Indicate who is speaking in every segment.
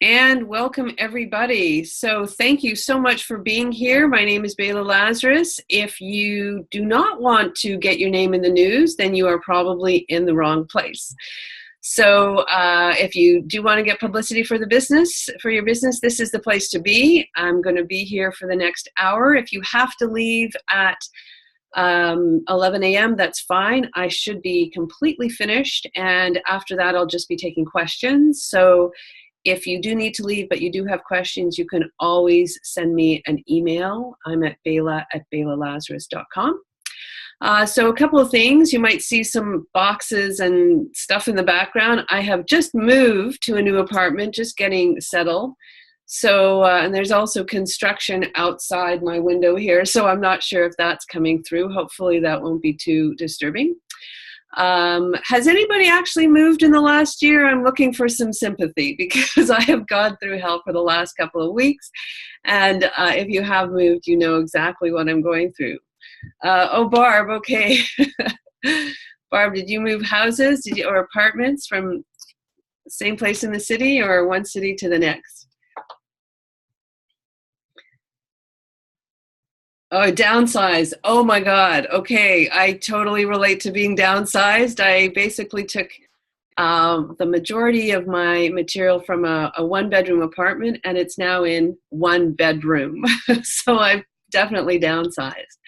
Speaker 1: And welcome everybody. So thank you so much for being here. My name is Bela Lazarus. If you do not want to get your name in the news, then you are probably in the wrong place. So if you do want to get publicity for your business, this is the place to be. I'm going to be here for the next hour. If you have to leave at 11 a.m., that's fine. I should be completely finished. And after that, I'll just be taking questions. So if you do need to leave, but you do have questions, you can always send me an email. I'm at bela@belalazarus.com. So a couple of things. You might see some boxes and stuff in the background. I have just moved to a new apartment, just getting settled. So, and there's also construction outside my window here, so I'm not sure if that's coming through. Hopefully that won't be too disturbing. Has anybody actually moved in the last year? I'm looking for some sympathy because I have gone through hell for the last couple of weeks. And if you have moved, you know exactly what I'm going through. Oh, Barb, okay. Barb, did you move houses or apartments from the same place in the city or one city to the next? Oh, downsize. Oh my God. Okay. I totally relate to being downsized. I basically took the majority of my material from a one-bedroom apartment, and it's now in one bedroom. So I've definitely downsized.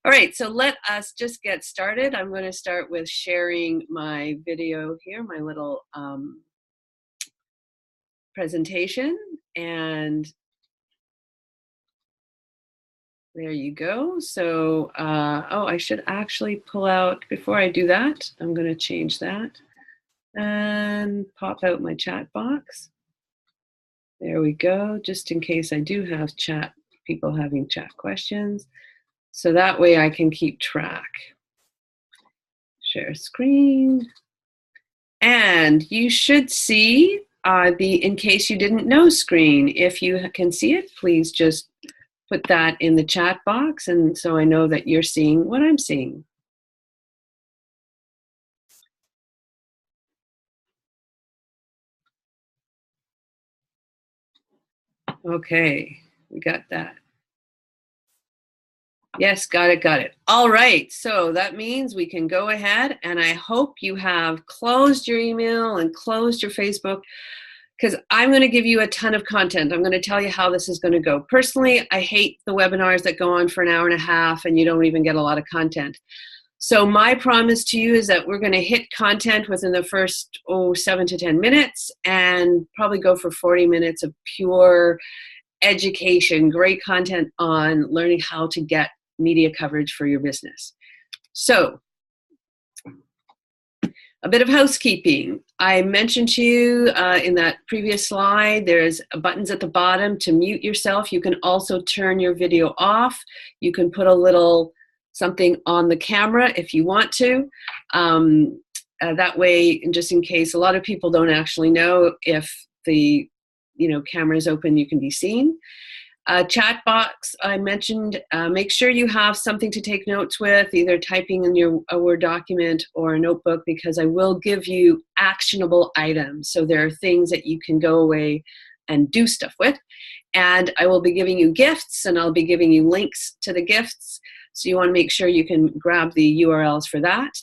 Speaker 1: All right, so let us just get started. I'm going to start with sharing my video here, my little presentation, and there you go. So, oh, I should actually pull out, before I do that, I'm going to change that and pop out my chat box. There we go, just in case I do have people having chat questions. So that way I can keep track. Share screen. And you should see the in case you didn't know screen. If you can see it, please just put that in the chat box, and so I know that you're seeing what I'm seeing. Okay, we got that. Yes, got it. All right, so that means we can go ahead, and I hope you have closed your email and closed your Facebook, because I'm going to give you a ton of content. I'm going to tell you how this is going to go. Personally, I hate the webinars that go on for an hour and a half and you don't even get a lot of content. So my promise to you is that we're going to hit content within the first 7 to 10 minutes and probably go for 40 minutes of pure education, great content on learning how to get media coverage for your business. So a bit of housekeeping. I mentioned to you in that previous slide, there's buttons at the bottom to mute yourself. You can also turn your video off. You can put a little something on the camera if you want to. That way, just in case, a lot of people don't actually know if the camera is open, you can be seen. Chat box, I mentioned, make sure you have something to take notes with, either typing in a Word document or a notebook, because I will give you actionable items. So there are things that you can go away and do stuff with. And I will be giving you gifts, and I'll be giving you links to the gifts. So you want to make sure you can grab the URLs for that.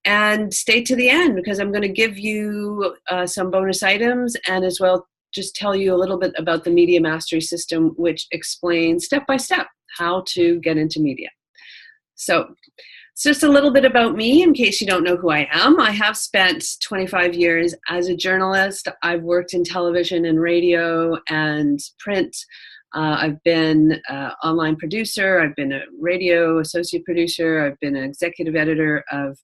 Speaker 1: And stay to the end, because I'm going to give you some bonus items, and as well just tell you a little bit about the Media Mastery System, which explains step by step how to get into media. So it's just a little bit about me in case you don't know who I am. I have spent 25 years as a journalist. I've worked in television and radio and print. I've been an online producer. I've been a radio associate producer. I've been an executive editor of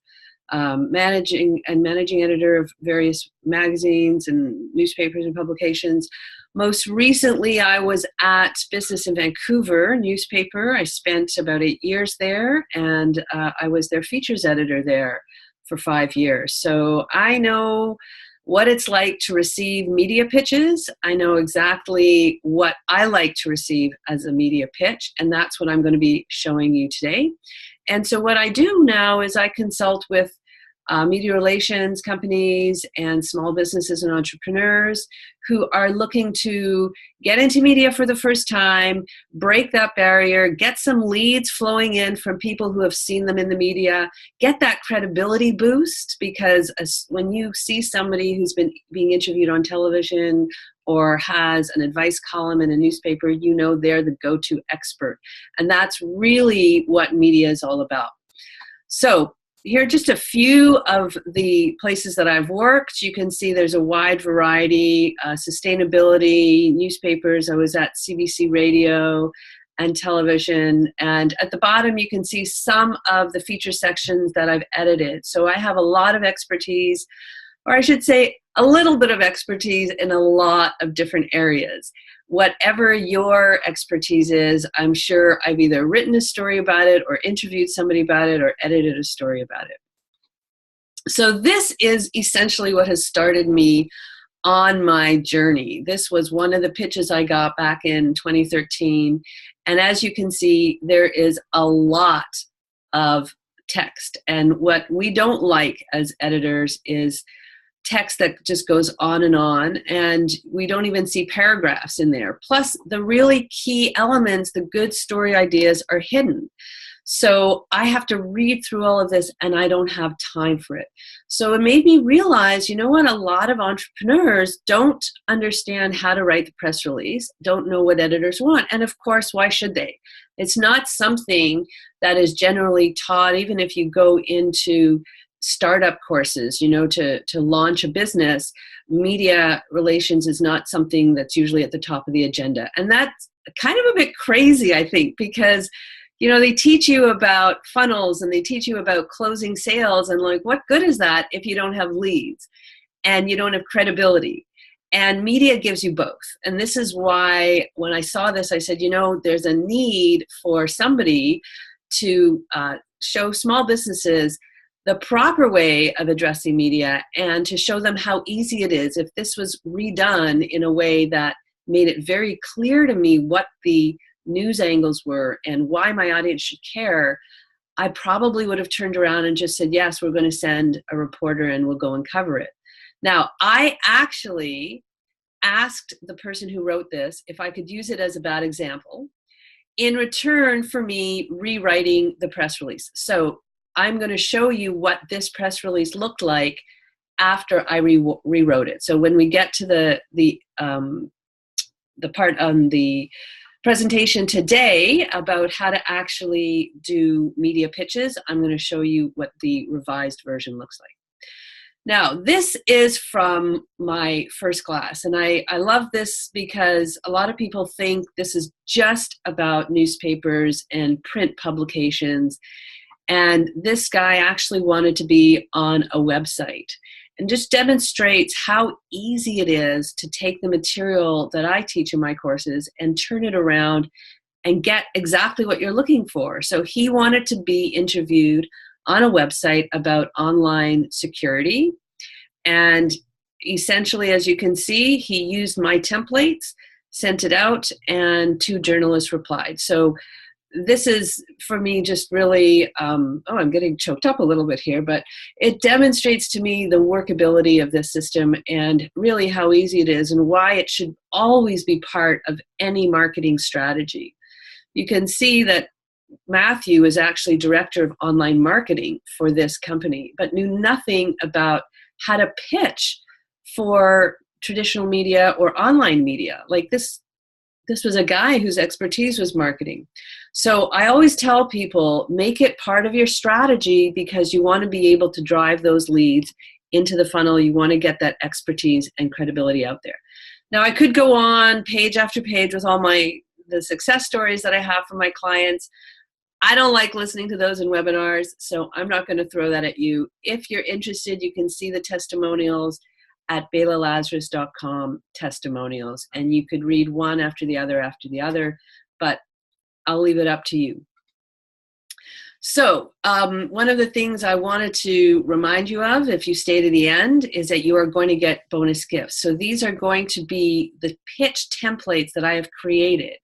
Speaker 1: managing editor of various magazines and newspapers and publications. Most recently, I was at Business in Vancouver newspaper. I spent about 8 years there, and I was their features editor there for 5 years. So I know what it's like to receive media pitches. I know exactly what I like to receive as a media pitch, and that's what I'm going to be showing you today. And so what I do now is I consult with media relations companies and small businesses and entrepreneurs who are looking to get into media for the first time, break that barrier, get some leads flowing in from people who have seen them in the media, get that credibility boost, because when you see somebody who's been being interviewed on television or has an advice column in a newspaper, you know they're the go-to expert. And that's really what media is all about. So here are just a few of the places that I've worked. You can see there's a wide variety, sustainability, newspapers. I was at CBC Radio and television. And at the bottom, you can see some of the feature sections that I've edited. So I have a lot of expertise, or I should say a little bit of expertise in a lot of different areas. Whatever your expertise is, I'm sure I've either written a story about it or interviewed somebody about it or edited a story about it. So this is essentially what has started me on my journey. This was one of the pitches I got back in 2013. And as you can see, there is a lot of text. And what we don't like as editors is text that just goes on, and we don't even see paragraphs in there. Plus, the really key elements, the good story ideas, are hidden. So I have to read through all of this, and I don't have time for it. So it made me realize, you know what, a lot of entrepreneurs don't understand how to write the press release, don't know what editors want. And of course, why should they? It's not something that is generally taught, even if you go into startup courses, you know, to launch a business. Media relations is not something that's usually at the top of the agenda. And that's kind of a bit crazy, I think, because, you know, they teach you about funnels and they teach you about closing sales, and like, what good is that if you don't have leads and you don't have credibility? And media gives you both. And this is why when I saw this, I said, you know, there's a need for somebody to show small businesses the proper way of addressing media and to show them how easy it is. If this was redone in a way that made it very clear to me what the news angles were and why my audience should care, I probably would have turned around and just said, yes, we're going to send a reporter and we'll go and cover it. Now, I actually asked the person who wrote this if I could use it as a bad example in return for me rewriting the press release. So I'm going to show you what this press release looked like after I rewrote it. So when we get to the part on the presentation today about how to actually do media pitches, I'm going to show you what the revised version looks like. Now, this is from my first class, and I love this because a lot of people think this is just about newspapers and print publications. And this guy actually wanted to be on a website, and just demonstrates how easy it is to take the material that I teach in my courses and turn it around and get exactly what you're looking for. So he wanted to be interviewed on a website about online security. And essentially, as you can see, he used my templates, sent it out, and 2 journalists replied. So this is, for me, just really, I'm getting choked up a little bit here, but it demonstrates to me the workability of this system and really how easy it is and why it should always be part of any marketing strategy. You can see that Matthew is actually director of online marketing for this company, but knew nothing about how to pitch for traditional media or online media. Like this was a guy whose expertise was marketing. So I always tell people, make it part of your strategy because you want to be able to drive those leads into the funnel. You want to get that expertise and credibility out there. Now, I could go on page after page with all the success stories that I have from my clients. I don't like listening to those in webinars, so I'm not going to throw that at you. If you're interested, you can see the testimonials at BelaLazarus.com testimonials, and you could read one after the other, but I'll leave it up to you. So one of the things I wanted to remind you of, if you stay to the end, is that you are going to get bonus gifts. So these are going to be the pitch templates that I have created.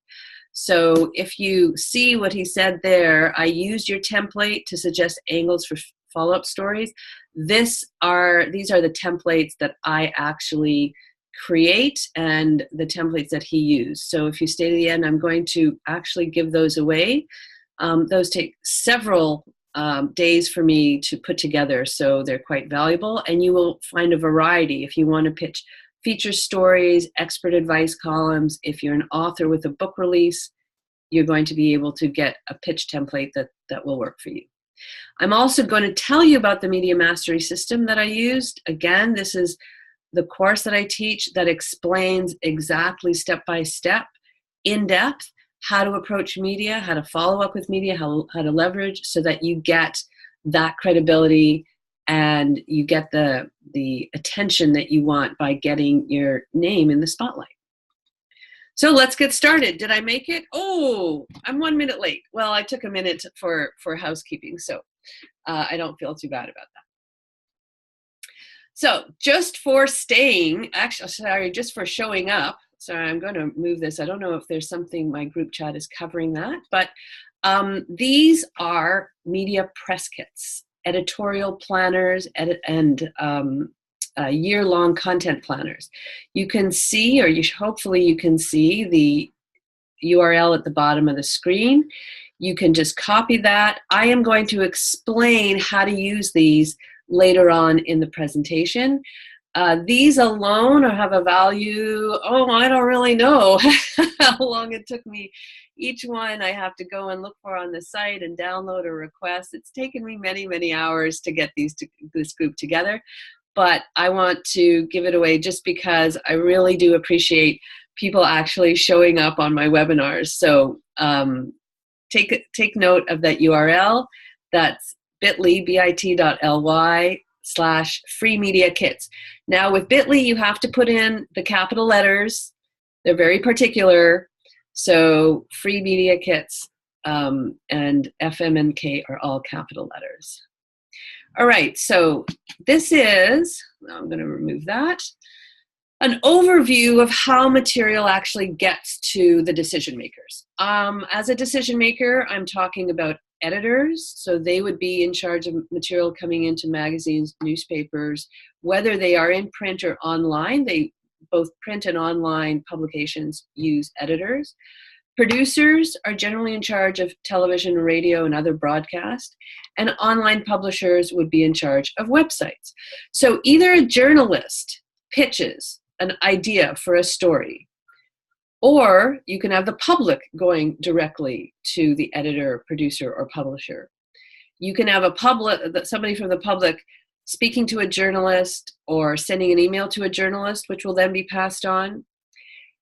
Speaker 1: So if you see what he said there, I used your template to suggest angles for follow-up stories. these are the templates that I actually create and the templates that he used. So if you stay to the end, I'm going to actually give those away. Those take several days for me to put together, so they're quite valuable, and you will find a variety. If you want to pitch feature stories, expert advice columns, if you're an author with a book release, you're going to be able to get a pitch template that will work for you. I'm also going to tell you about the Media Mastery System that I used. Again, this is the course that I teach that explains exactly step by step, in depth, how to approach media, how to follow up with media, how to leverage, so that you get that credibility and you get the attention that you want by getting your name in the spotlight. So let's get started. Did I make it? Oh, I'm 1 minute late. Well, I took a minute for housekeeping, so I don't feel too bad about that. So just for staying, actually, sorry, just for showing up, sorry, I'm going to move this. I don't know if there's something my group chat is covering that, but these are media press kits, editorial planners, and year-long content planners. You can see, or hopefully you can see the URL at the bottom of the screen. You can just copy that. I am going to explain how to use these later on in the presentation. These alone have a value, I don't really know how long it took me. Each one I have to go and look for on the site and download or request. It's taken me many, many hours to get this group together, but I want to give it away just because I really do appreciate people actually showing up on my webinars. So take note of that URL. That's bit.ly/free media kits. Now with Bitly, you have to put in the capital letters. They're very particular. So free media kits and FM and K are all capital letters. All right, so this is, I'm going to remove that, an overview of how material actually gets to the decision makers. As a decision maker, I'm talking about editors, so they would be in charge of material coming into magazines, newspapers, whether they are in print or online. Both print and online publications use editors. Producers are generally in charge of television, radio, and other broadcast, and online publishers would be in charge of websites. So either a journalist pitches an idea for a story, or you can have the public going directly to the editor, producer, or publisher. You can have somebody from the public speaking to a journalist or sending an email to a journalist, which will then be passed on.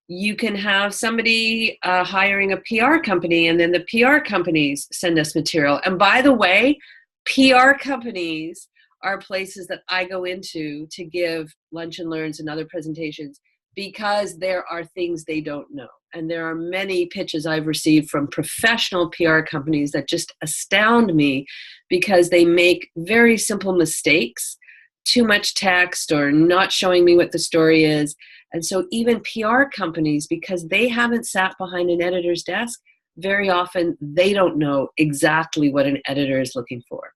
Speaker 1: You can have somebody hiring a PR company, and then the PR companies send us material. And by the way, PR companies are places that I go into to give lunch and learns and other presentations, because there are things they don't know. And there are many pitches I've received from professional PR companies that just astound me, because they make very simple mistakes, too much text, or not showing me what the story is. And so even PR companies, because they haven't sat behind an editor's desk, very often they don't know exactly what an editor is looking for.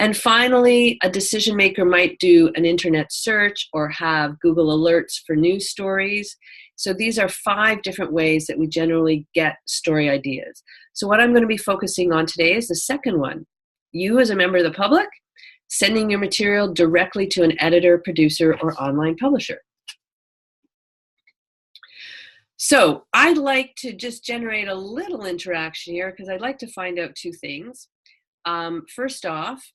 Speaker 1: And finally, a decision maker might do an internet search or have Google alerts for news stories. So these are 5 different ways that we generally get story ideas. So what I'm going to be focusing on today is the second one. You as a member of the public, sending your material directly to an editor, producer, or online publisher. So I'd like to just generate a little interaction here, because I'd like to find out 2 things. First off,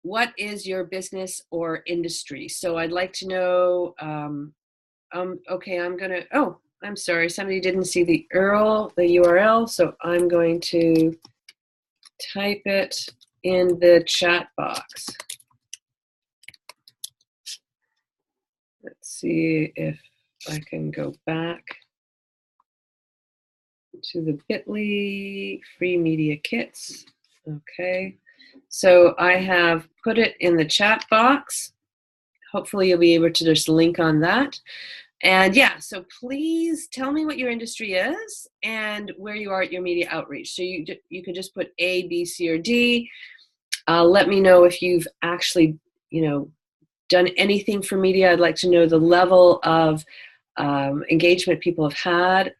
Speaker 1: what is your business or industry? So I'd like to know, okay, I'm sorry, somebody didn't see the URL, so I'm going to type it in the chat box. Let's see if I can go back to the bit.ly free media kits. Okay, so I have put it in the chat box. Hopefully you'll be able to just link on that. And yeah, so please tell me what your industry is and where you are at your media outreach. So you could just put A, B, C, or D. Let me know if you've actually, done anything for media. I'd like to know the level of engagement people have had.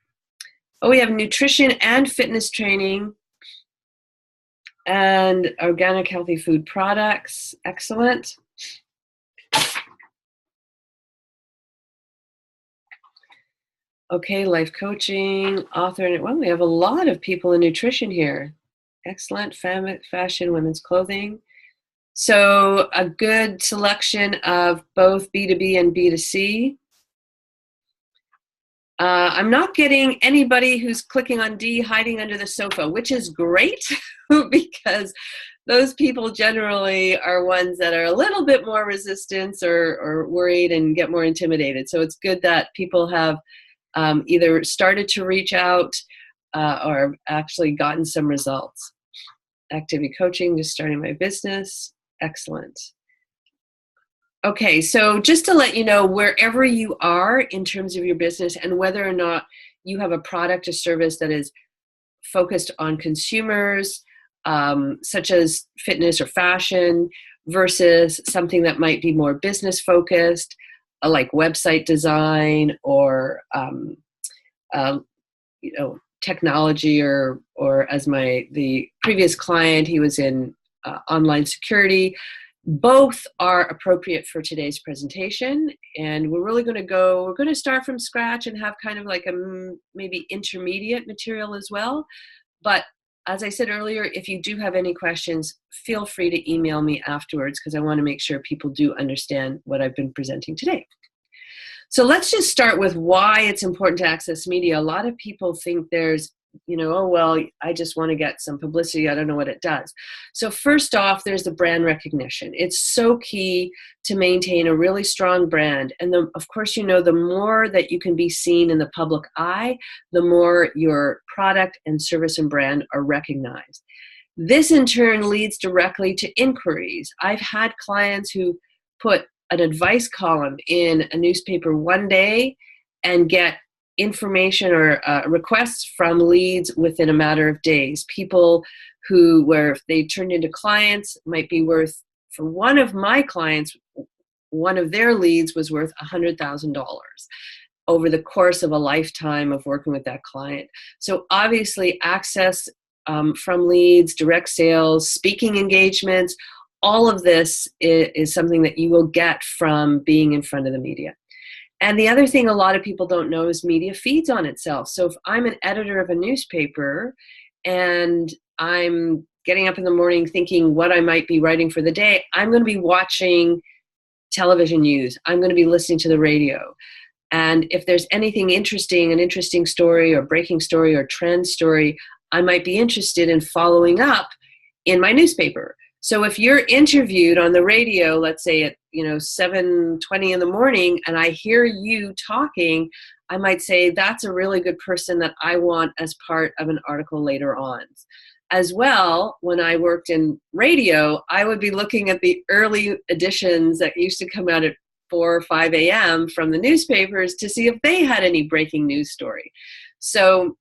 Speaker 1: Oh, we have nutrition and fitness training and organic healthy food products. Excellent. Okay, life coaching, author. Well, we have a lot of people in nutrition here. Excellent. Fashion, women's clothing. So a good selection of both B2B and B2C. I'm not getting anybody who's clicking on D hiding under the sofa, which is great because those people generally are ones that are a little bit more resistant or worried and get more intimidated. So it's good that people have either started to reach out or actually gotten some results. Activity coaching, just starting my business. Excellent. Okay, so just to let you know, wherever you are in terms of your business and whether or not you have a product or service that is focused on consumers, such as fitness or fashion, versus something that might be more business focused, like website design or technology, or as the previous client, he was in online security. Both are appropriate for today's presentation, and we're going to start from scratch and have kind of like a maybe intermediate material as well. But as I said earlier, if you do have any questions, feel free to email me afterwards because I want to make sure people do understand what I've been presenting today. So let's just start with why it's important to access media. A lot of people think there's, oh, well, I just want to get some publicity. I don't know what it does. So first off, there's the brand recognition. It's so key to maintain a really strong brand. And of course, the more that you can be seen in the public eye, the more your product and service and brand are recognized. This in turn leads directly to inquiries. I've had clients who put an advice column in a newspaper one day and get information or requests from leads within a matter of days. People where if they turned into clients, might be worth, for one of my clients, one of their leads was worth $100,000 over the course of a lifetime of working with that client. So obviously access from leads, direct sales, speaking engagements, all of this is something that you will get from being in front of the media. And the other thing a lot of people don't know is media feeds on itself. So if I'm an editor of a newspaper and I'm getting up in the morning thinking what I might be writing for the day, I'm going to be watching television news. I'm going to be listening to the radio. And if there's anything interesting, an interesting story or breaking story or trend story, I might be interested in following up in my newspaper. So if you're interviewed on the radio, let's say at 7:20 in the morning, and I hear you talking, I might say that's a really good person that I want as part of an article later on. As well, when I worked in radio, I would be looking at the early editions that used to come out at 4 or 5 a.m. from the newspapers to see if they had any breaking news story. So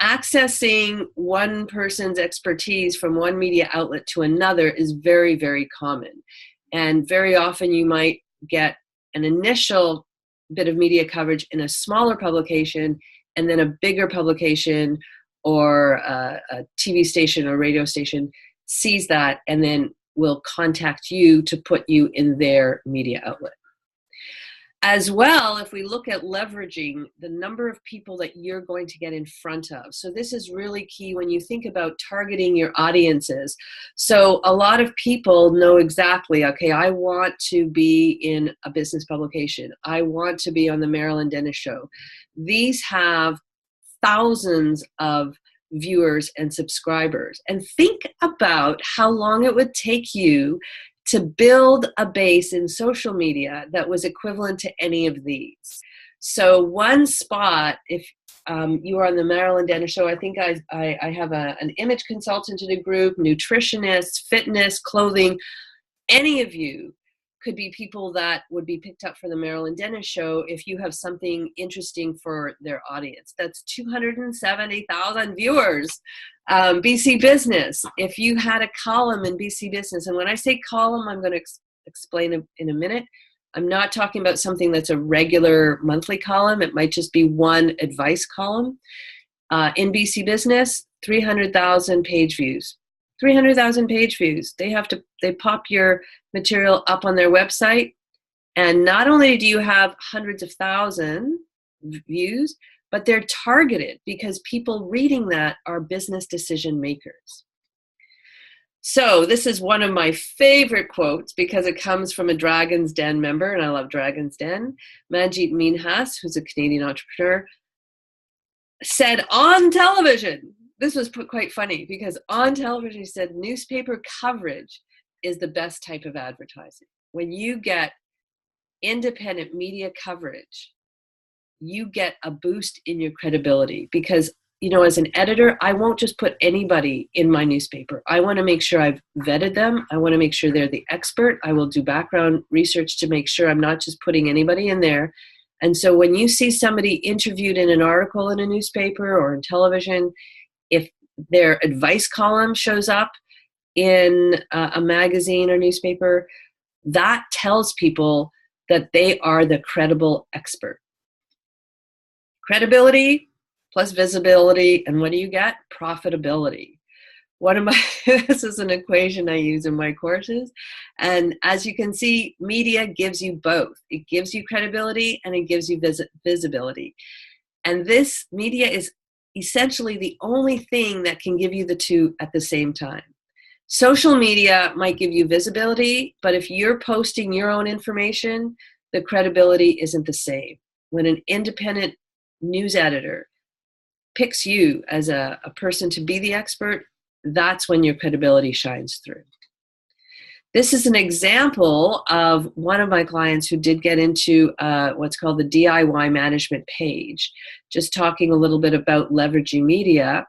Speaker 1: accessing one person's expertise from one media outlet to another is very, very common. And very often you might get an initial bit of media coverage in a smaller publication, and then a bigger publication or a TV station or radio station sees that and then will contact you to put you in their media outlet. As well, if we look at leveraging the number of people that you're going to get in front of. So this is really key when you think about targeting your audiences. So a lot of people know exactly, okay, I want to be in a business publication. I want to be on the Marilyn Dennis Show. These have thousands of viewers and subscribers. And think about how long it would take you to build a base in social media that was equivalent to any of these. So one spot, if you are on the Marilyn Dennis Show, I think I have an image consultant in a group, nutritionists, fitness, clothing, any of you could be people that would be picked up for the Marilyn Dennis Show if you have something interesting for their audience. That's 270,000 viewers. BC Business, if you had a column in BC Business, and when I say column, I'm going to explain in a minute. I'm not talking about something that's a regular monthly column. It might just be one advice column. In BC Business, 300,000 page views. 300,000 page views. They pop your material up on their website, and not only do you have hundreds of thousands views, but they're targeted because people reading that are business decision makers. So this is one of my favorite quotes because it comes from a Dragon's Den member, and I love Dragon's Den. Manjeet Minhas, who's a Canadian entrepreneur, said on television, this was quite funny because on television he said, newspaper coverage is the best type of advertising. When you get independent media coverage, you get a boost in your credibility because, you know, as an editor, I won't just put anybody in my newspaper. I want to make sure I've vetted them. I want to make sure they're the expert. I will do background research to make sure I'm not just putting anybody in there. And so when you see somebody interviewed in an article in a newspaper or in television, if their advice column shows up in a magazine or newspaper, that tells people that they are the credible expert. Credibility plus visibility, and what do you get? Profitability. This is an equation I use in my courses, and as you can see, media gives you both. It gives you credibility and it gives you visibility. And this media is essentially the only thing that can give you the two at the same time. Social media might give you visibility, but if you're posting your own information, the credibility isn't the same. When an independent news editor picks you as a person to be the expert, that's when your credibility shines through. This is an example of one of my clients who did get into what's called the DIY management page, just talking a little bit about leveraging media.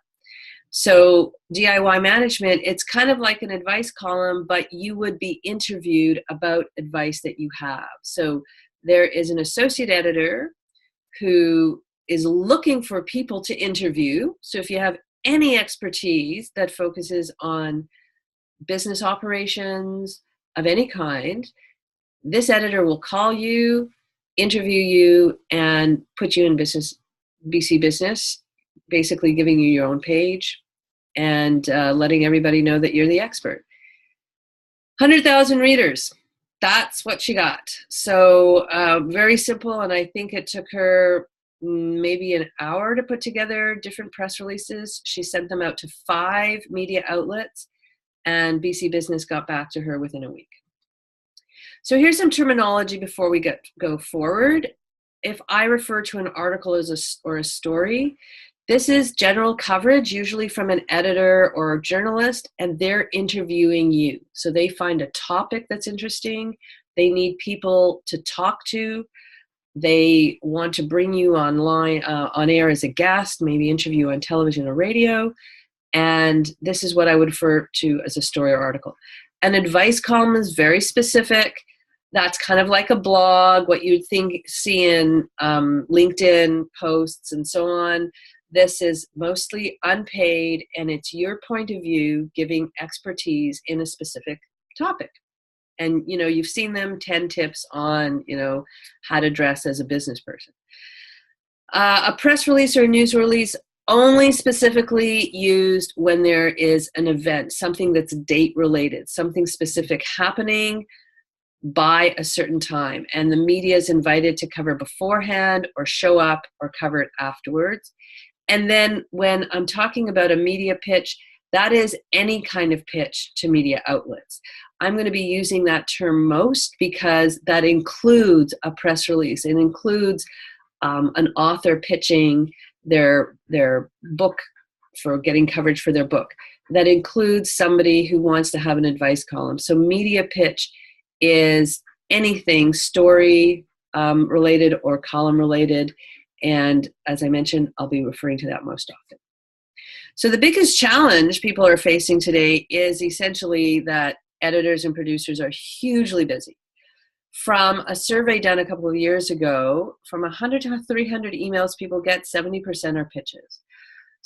Speaker 1: So DIY management, it's kind of like an advice column, but you would be interviewed about advice that you have. So there is an associate editor who is looking for people to interview. So if you have any expertise that focuses on business operations of any kind, this editor will call you, interview you, and put you in BC Business, basically giving you your own page and letting everybody know that you're the expert. 100,000 readers. That's what she got. So very simple, and I think it took her maybe an hour to put together different press releases. She sent them out to 5 media outlets, and BC Business got back to her within a week. So here's some terminology before we go forward. If I refer to an article or a story, this is general coverage, usually from an editor or a journalist, and they're interviewing you. So they find a topic that's interesting. They need people to talk to. They want to bring you online, on air as a guest, maybe interview on television or radio. And this is what I would refer to as a story or article. An advice column is very specific. That's kind of like a blog, what you'd see in LinkedIn posts and so on. This is mostly unpaid, and it's your point of view giving expertise in a specific topic. And, you know, you've seen them, 10 tips on, you know, how to dress as a business person. A press release or a news release only specifically used when there is an event, something that's date related, something specific happening by a certain time. And the media is invited to cover beforehand or show up or cover it afterwards. And then when I'm talking about a media pitch, that is any kind of pitch to media outlets. I'm going to be using that term most because that includes a press release. It includes an author pitching their book for getting coverage for their book. That includes somebody who wants to have an advice column. So media pitch is anything story related or column related. And as I mentioned, I'll be referring to that most often. So the biggest challenge people are facing today is essentially that editors and producers are hugely busy. From a survey done a couple of years ago, from 100 to 300 emails people get, 70% are pitches.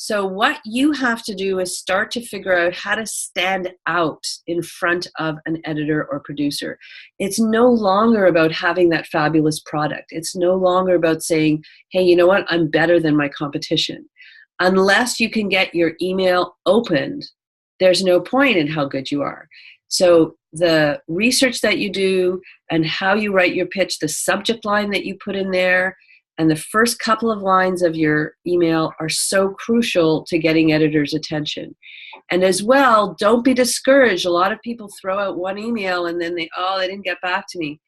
Speaker 1: So what you have to do is start to figure out how to stand out in front of an editor or producer. It's no longer about having that fabulous product. It's no longer about saying, hey, you know what, I'm better than my competition. Unless you can get your email opened, there's no point in how good you are. So the research that you do and how you write your pitch, the subject line that you put in there, and the first couple of lines of your email are so crucial to getting editors' attention. And as well, don't be discouraged. A lot of people throw out one email and then they didn't get back to me.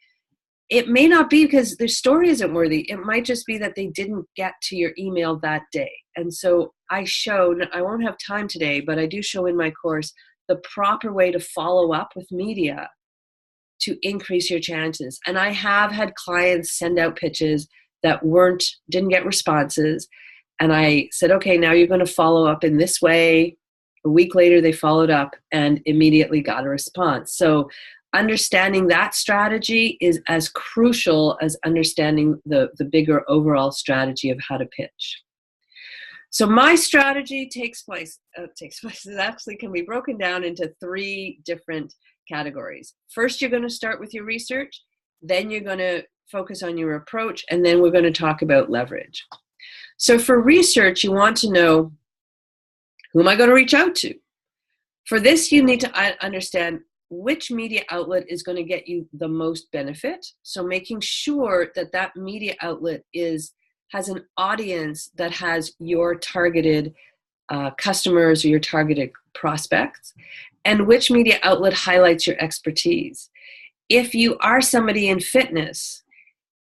Speaker 1: It may not be because their story isn't worthy. It might just be that they didn't get to your email that day. And so I won't have time today, but I do show in my course the proper way to follow up with media to increase your chances. And I have had clients send out pitches that didn't get responses. And I said, okay, now you're going to follow up in this way. A week later, they followed up and immediately got a response. So understanding that strategy is as crucial as understanding the bigger overall strategy of how to pitch. So my strategy it actually can be broken down into 3 different categories. First, you're going to start with your research. Then you're going to focus on your approach. And then we're going to talk about leverage. So for research, you want to know, who am I going to reach out to? For this, you need to understand which media outlet is going to get you the most benefit. So making sure that that media outlet has an audience that has your targeted customers or your targeted prospects, and which media outlet highlights your expertise. If you are somebody in fitness,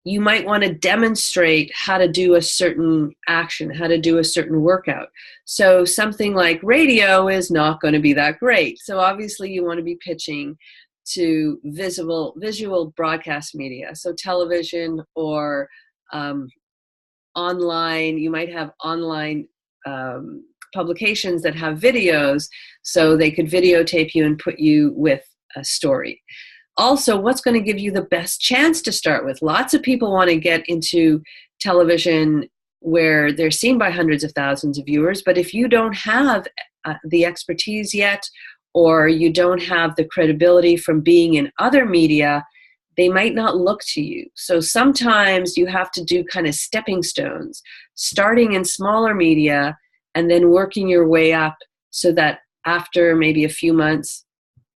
Speaker 1: you might want to demonstrate how to do a certain action, how to do a certain workout. So something like radio is not going to be that great. So obviously you want to be pitching to visual broadcast media. So television or online. You might have online publications that have videos, so they could videotape you and put you with a story. Also, what's going to give you the best chance to start with? Lots of people want to get into television where they're seen by hundreds of thousands of viewers, but if you don't have the expertise yet, or you don't have the credibility from being in other media, they might not look to you. So sometimes you have to do kind of stepping stones, starting in smaller media and then working your way up so that after maybe a few months,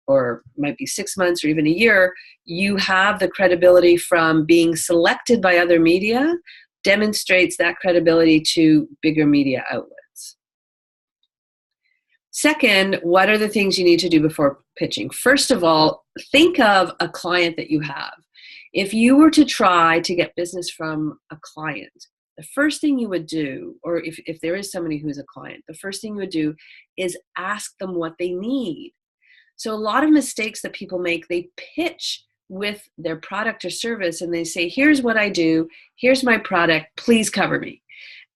Speaker 1: or might be 6 months or even a year, you have the credibility from being selected by other media, demonstrates that credibility to bigger media outlets. Second, what are the things you need to do before pitching? First of all, think of a client that you have. If you were to try to get business from a client, the first thing you would do, or if there is somebody who's a client, the first thing you would do is ask them what they need. So a lot of mistakes that people make, they pitch with their product or service and they say, here's what I do, here's my product, please cover me.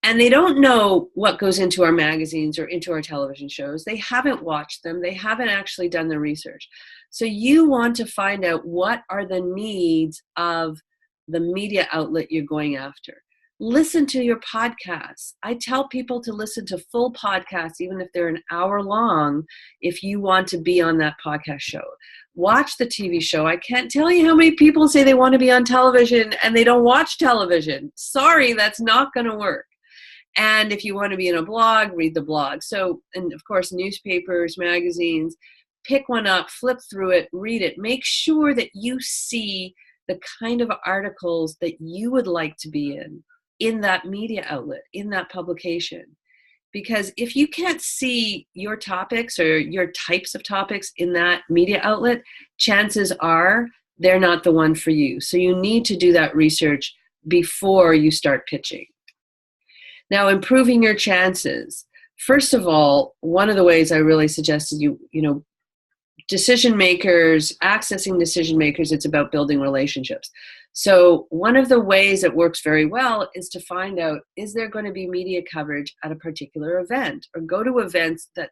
Speaker 1: And they don't know what goes into our magazines or into our television shows. They haven't watched them. They haven't actually done the research. So you want to find out what are the needs of the media outlet you're going after. Listen to your podcasts. I tell people to listen to full podcasts, even if they're an hour long, if you want to be on that podcast show. Watch the TV show. I can't tell you how many people say they want to be on television and they don't watch television. Sorry, that's not going to work. And if you want to be in a blog, read the blog. So, and of course, newspapers, magazines, pick one up, flip through it, read it. Make sure that you see the kind of articles that you would like to be in that media outlet, in that publication. Because if you can't see your topics or your types of topics in that media outlet, chances are they're not the one for you. So you need to do that research before you start pitching. Now, improving your chances. First of all, one of the ways I really suggest is decision makers, accessing decision makers, it's about building relationships. So one of the ways that works very well is to find out, is there going to be media coverage at a particular event? Or go to events that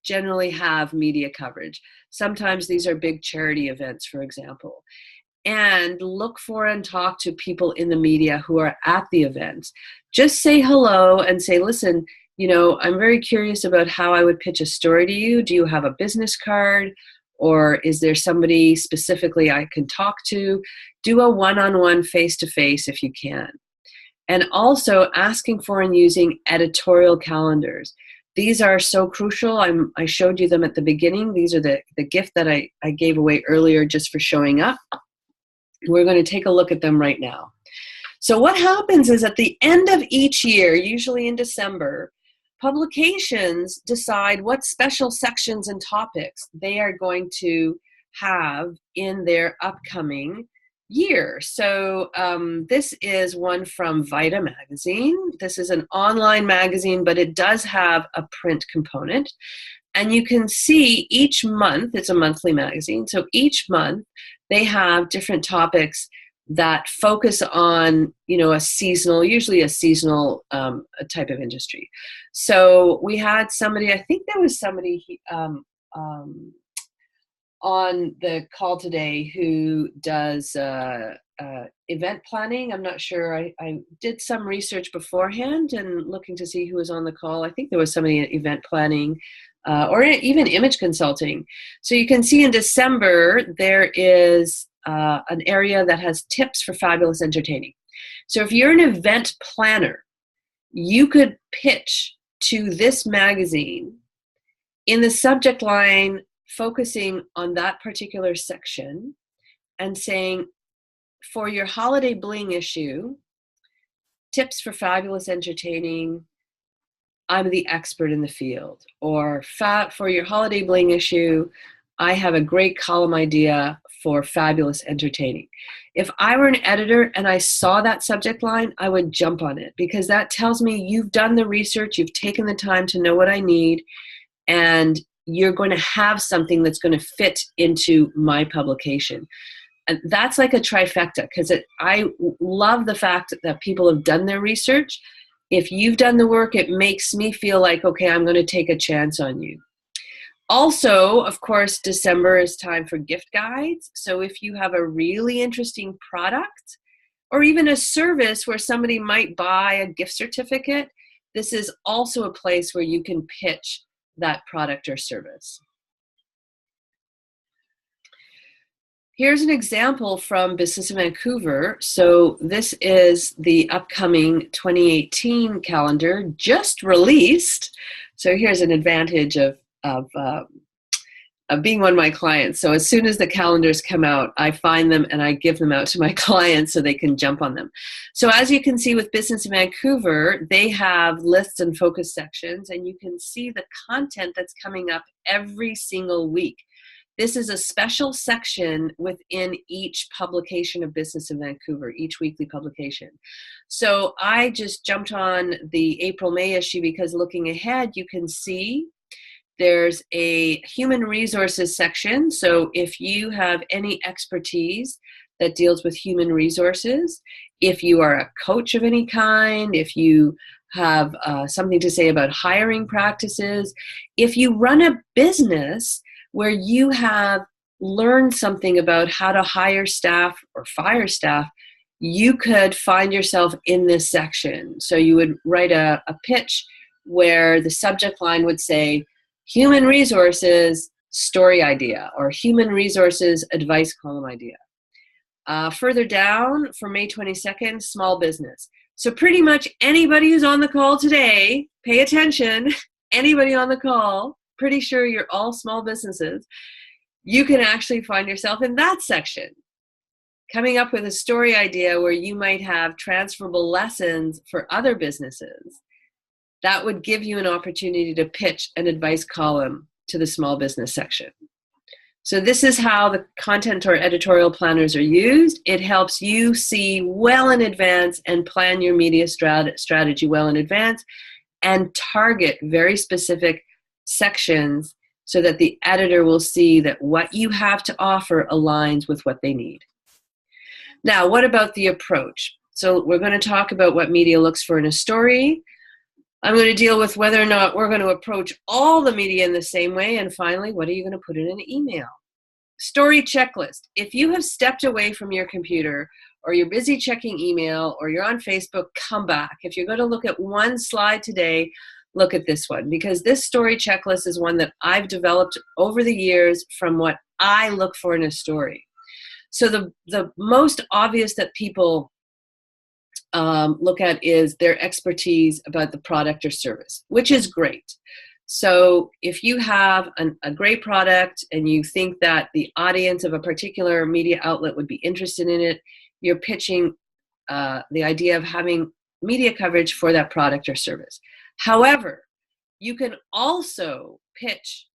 Speaker 1: generally have media coverage. Sometimes these are big charity events, for example. And look for and talk to people in the media who are at the events. Just say hello and say, listen, you know, I'm very curious about how I would pitch a story to you. Do you have a business card? Or is there somebody specifically I can talk to? Do a one-on-one face-to-face if you can. And also asking for and using editorial calendars. These are so crucial. I showed you them at the beginning. These are the gift that I gave away earlier just for showing up. We're going to take a look at them right now. So what happens is at the end of each year, usually in December, publications decide what special sections and topics they are going to have in their upcoming year. So this is one from Vita magazine. This is an online magazine, but it does have a print component. And you can see each month, it's a monthly magazine, so each month they have different topics that focus on, you know, usually a seasonal type of industry. So we had somebody, I think there was somebody on the call today who does event planning. I'm not sure. I did some research beforehand and looking to see who was on the call. I think there was somebody in event planning or even image consulting. So you can see in December, there is an area that has tips for fabulous entertaining. So if you're an event planner, you could pitch to this magazine in the subject line, focusing on that particular section and saying, for your holiday bling issue, tips for fabulous entertaining, I'm the expert in the field. Or for your holiday bling issue, I have a great column idea for fabulous entertaining. If I were an editor and I saw that subject line, I would jump on it because that tells me you've done the research, you've taken the time to know what I need, and you're going to have something that's going to fit into my publication. And that's like a trifecta because I love the fact that people have done their research. If you've done the work, it makes me feel like, okay, I'm going to take a chance on you. Also, of course, December is time for gift guides. So if you have a really interesting product or even a service where somebody might buy a gift certificate, this is also a place where you can pitch that product or service. Here's an example from Business in Vancouver. So this is the upcoming 2018 calendar just released. So here's an advantage of being one of my clients. So as soon as the calendars come out, I find them and I give them out to my clients so they can jump on them. So as you can see with Business in Vancouver, they have lists and focus sections, and you can see the content that's coming up every single week. This is a special section within each publication of Business in Vancouver, each weekly publication. So I just jumped on the April-May issue because looking ahead, you can see there's a human resources section. So if you have any expertise that deals with human resources, if you are a coach of any kind, if you have something to say about hiring practices, if you run a business where you have learned something about how to hire staff or fire staff, you could find yourself in this section. So you would write a pitch where the subject line would say, human resources story idea, or human resources advice column idea. Further down, for May 22nd, small business. So pretty much anybody who's on the call today, pay attention, anybody on the call, pretty sure you're all small businesses, you can actually find yourself in that section, coming up with a story idea where you might have transferable lessons for other businesses. That would give you an opportunity to pitch an advice column to the small business section. So this is how the content or editorial planners are used. It helps you see well in advance and plan your media strategy well in advance and target very specific sections so that the editor will see that what you have to offer aligns with what they need. Now, what about the approach? So we're going to talk about what media looks for in a story. I'm going to deal with whether or not we're going to approach all the media in the same way. And finally, what are you going to put in an email? Story checklist. If you have stepped away from your computer or you're busy checking email or you're on Facebook, come back. If you're going to look at one slide today, look at this one, because this story checklist is one that I've developed over the years from what I look for in a story. So the most obvious that people look at is their expertise about the product or service, which is great. So if you have a great product and you think that the audience of a particular media outlet would be interested in it, you're pitching the idea of having media coverage for that product or service. However, you can also pitch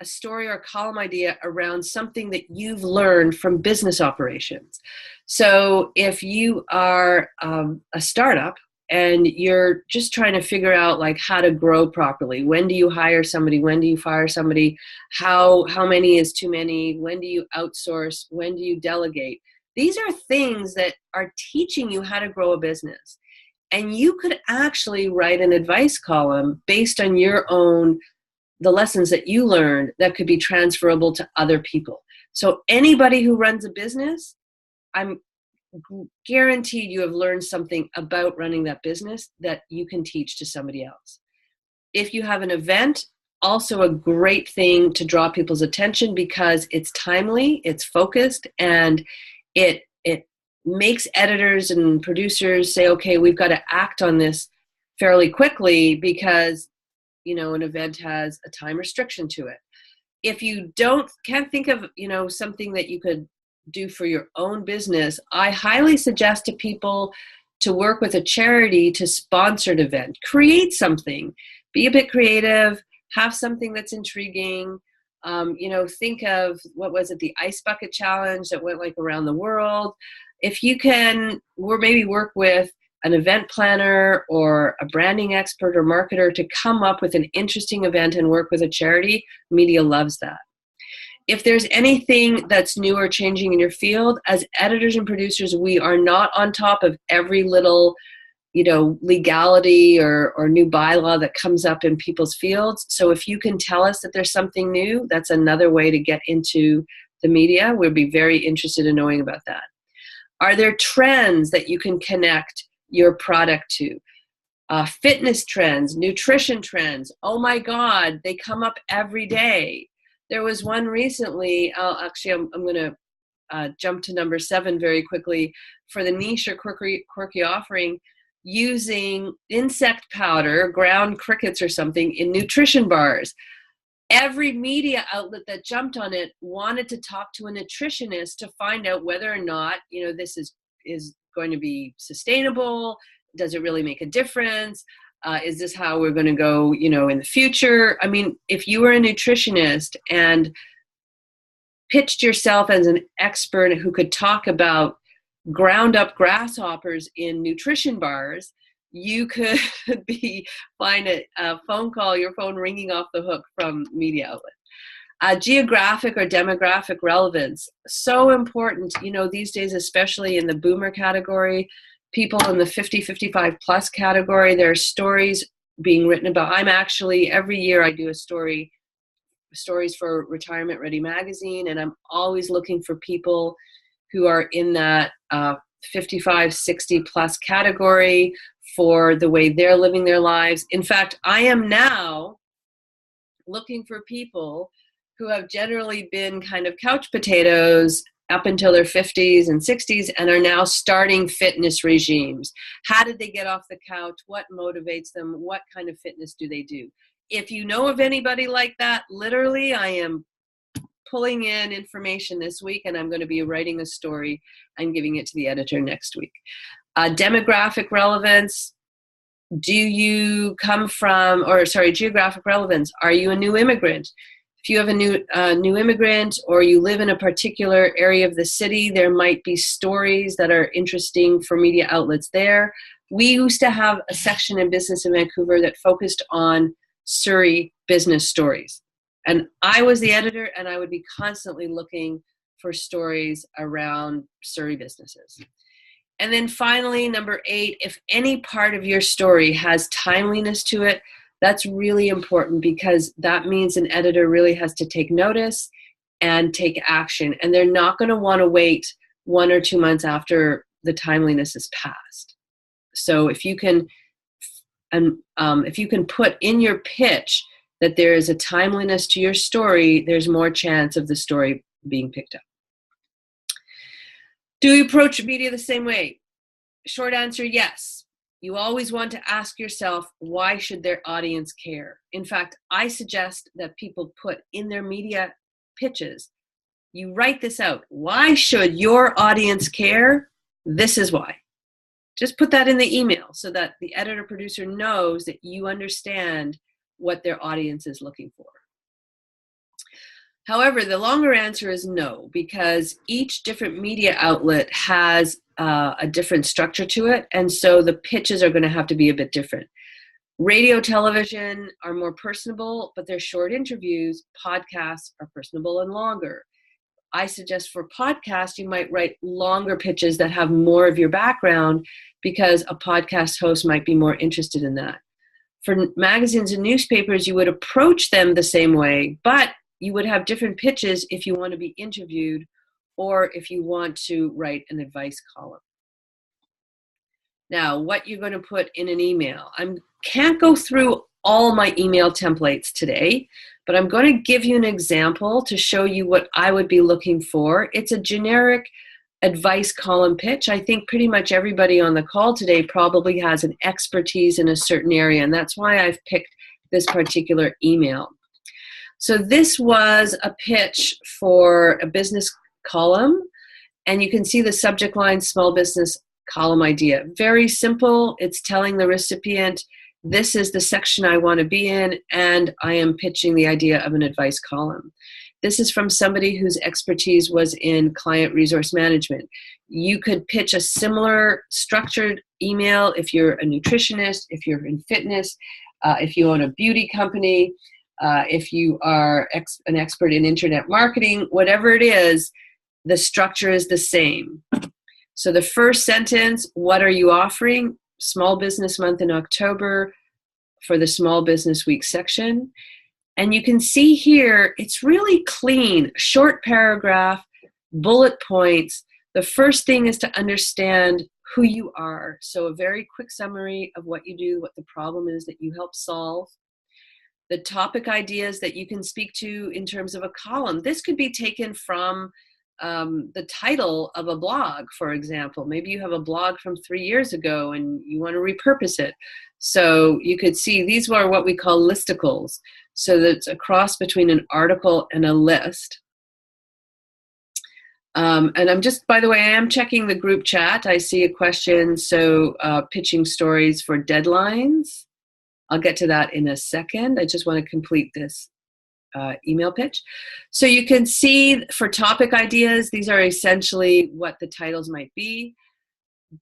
Speaker 1: a story or a column idea around something that you've learned from business operations. So if you are a startup and you're just trying to figure out like how to grow properly, when do you hire somebody, when do you fire somebody, how many is too many, when do you outsource, when do you delegate? These are things that are teaching you how to grow a business. And you could actually write an advice column based on the lessons that you learned that could be transferable to other people. So anybody who runs a business, I'm guaranteed you have learned something about running that business that you can teach to somebody else. If you have an event, also a great thing to draw people's attention because it's timely, it's focused, and it makes editors and producers say, okay, we've got to act on this fairly quickly because an event has a time restriction to it. If you can't think of, something that you could do for your own business, I highly suggest to people to work with a charity to sponsor an event. Create something. Be a bit creative. Have something that's intriguing. Think of, what was it, the Ice Bucket Challenge that went like around the world. If you can, maybe work with an event planner or a branding expert or marketer to come up with an interesting event and work with a charity, media loves that. If there's anything that's new or changing in your field, as editors and producers, we are not on top of every little, legality or new bylaw that comes up in people's fields. So if you can tell us that there's something new, that's another way to get into the media. We'd be very interested in knowing about that. Are there trends that you can connect your product to? Fitness trends, nutrition trends. Oh my God, they come up every day. There was one recently, I'm going to jump to number 7 very quickly, for the niche or quirky offering, using insect powder, ground crickets or something, in nutrition bars. Every media outlet that jumped on it wanted to talk to a nutritionist to find out whether or not, this is going to be sustainable. Does it really make a difference? Is this how we're going to go, in the future? I mean, if you were a nutritionist and pitched yourself as an expert who could talk about ground up grasshoppers in nutrition bars, you could find a phone call, your phone ringing off the hook from media outlet. Geographic or demographic relevance, so important, these days, especially in the boomer category, people in the 50-55 plus category, there are stories being written about. I'm actually, every year I do stories for Retirement Ready magazine, and I'm always looking for people who are in that 55-60 plus category for the way they're living their lives. In fact, I am now looking for people who have generally been kind of couch potatoes up until their 50s and 60s and are now starting fitness regimes. How did they get off the couch? What motivates them? What kind of fitness do they do? If you know of anybody like that, literally, I am pulling in information this week, and I'm going to be writing a story and giving it to the editor next week. Demographic relevance. Geographic relevance. Are you a new immigrant? If you have a new immigrant, or you live in a particular area of the city, there might be stories that are interesting for media outlets there. We used to have a section in Business in Vancouver that focused on Surrey business stories. And I was the editor, and I would be constantly looking for stories around Surrey businesses. And then finally, number 8, if any part of your story has timeliness to it, that's really important, because that means an editor really has to take notice and take action. And they're not going to want to wait 1 or 2 months after the timeliness is passed. So if you can And if you can put in your pitch that there is a timeliness to your story, there's more chance of the story being picked up. Do you approach media the same way? Short answer, yes. You always want to ask yourself, why should their audience care? In fact, I suggest that people put in their media pitches, you write this out. Why should your audience care? This is why. Just put that in the email so that the editor producer knows that you understand what their audience is looking for. However, the longer answer is no, because each different media outlet has a different structure to it, and so the pitches are going to have to be a bit different. Radio, television are more personable, but they're short interviews. Podcasts are personable and longer. I suggest for podcasts, you might write longer pitches that have more of your background, because a podcast host might be more interested in that. For magazines and newspapers, you would approach them the same way, but you would have different pitches if you want to be interviewed or if you want to write an advice column. Now, what you're going to put in an email. I can't go through all my email templates today, but I'm going to give you an example to show you what I would be looking for. It's a generic advice column pitch. I think pretty much everybody on the call today probably has an expertise in a certain area, and that's why I've picked this particular email. So this was a pitch for a business column, and you can see the subject line, small business column idea. Very simple. It's telling the recipient, this is the section I want to be in, and I am pitching the idea of an advice column. This is from somebody whose expertise was in client resource management. You could pitch a similar structured email if you're a nutritionist, if you're in fitness, if you own a beauty company, if you are an expert in internet marketing, whatever it is, the structure is the same. So the first sentence, what are you offering? Small Business Month in October for the Small Business Week section. And you can see here, it's really clean, short paragraph, bullet points. The first thing is to understand who you are. So a very quick summary of what you do, what the problem is that you help solve. The topic ideas that you can speak to in terms of a column. This could be taken from the title of a blog, for example. Maybe you have a blog from 3 years ago and you want to repurpose it. So you could see these are what we call listicles. So that's a cross between an article and a list. And I'm just, by the way, I am checking the group chat. I see a question. So pitching stories for deadlines. I'll get to that in a second. I just want to complete this email pitch. So you can see for topic ideas, these are essentially what the titles might be.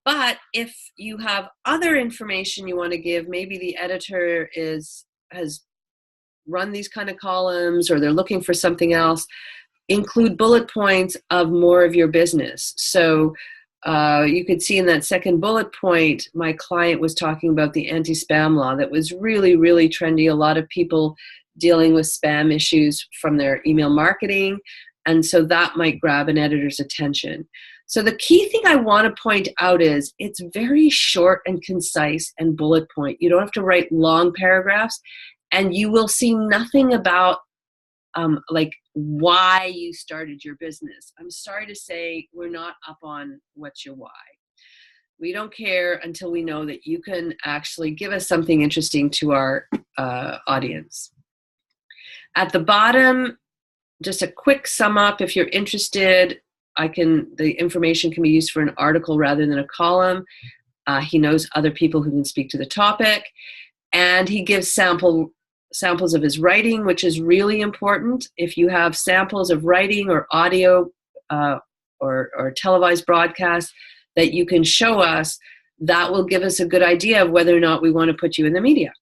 Speaker 1: But if you have other information you want to give, maybe the editor has run these kind of columns or they're looking for something else, include bullet points of more of your business. So you could see in that second bullet point, my client was talking about the anti-spam law that was really, really trendy. A lot of people dealing with spam issues from their email marketing. And so that might grab an editor's attention. So the key thing I want to point out is it's very short and concise and bullet point. You don't have to write long paragraphs, and you will see nothing about like why you started your business. I'm sorry to say we're not up on what's your why. We don't care until we know that you can actually give us something interesting to our audience. At the bottom, just a quick sum up. If you're interested, the information can be used for an article rather than a column. He knows other people who can speak to the topic, and he gives samples of his writing, which is really important. If you have samples of writing or audio or televised broadcasts that you can show us, that will give us a good idea of whether or not we want to put you in the media.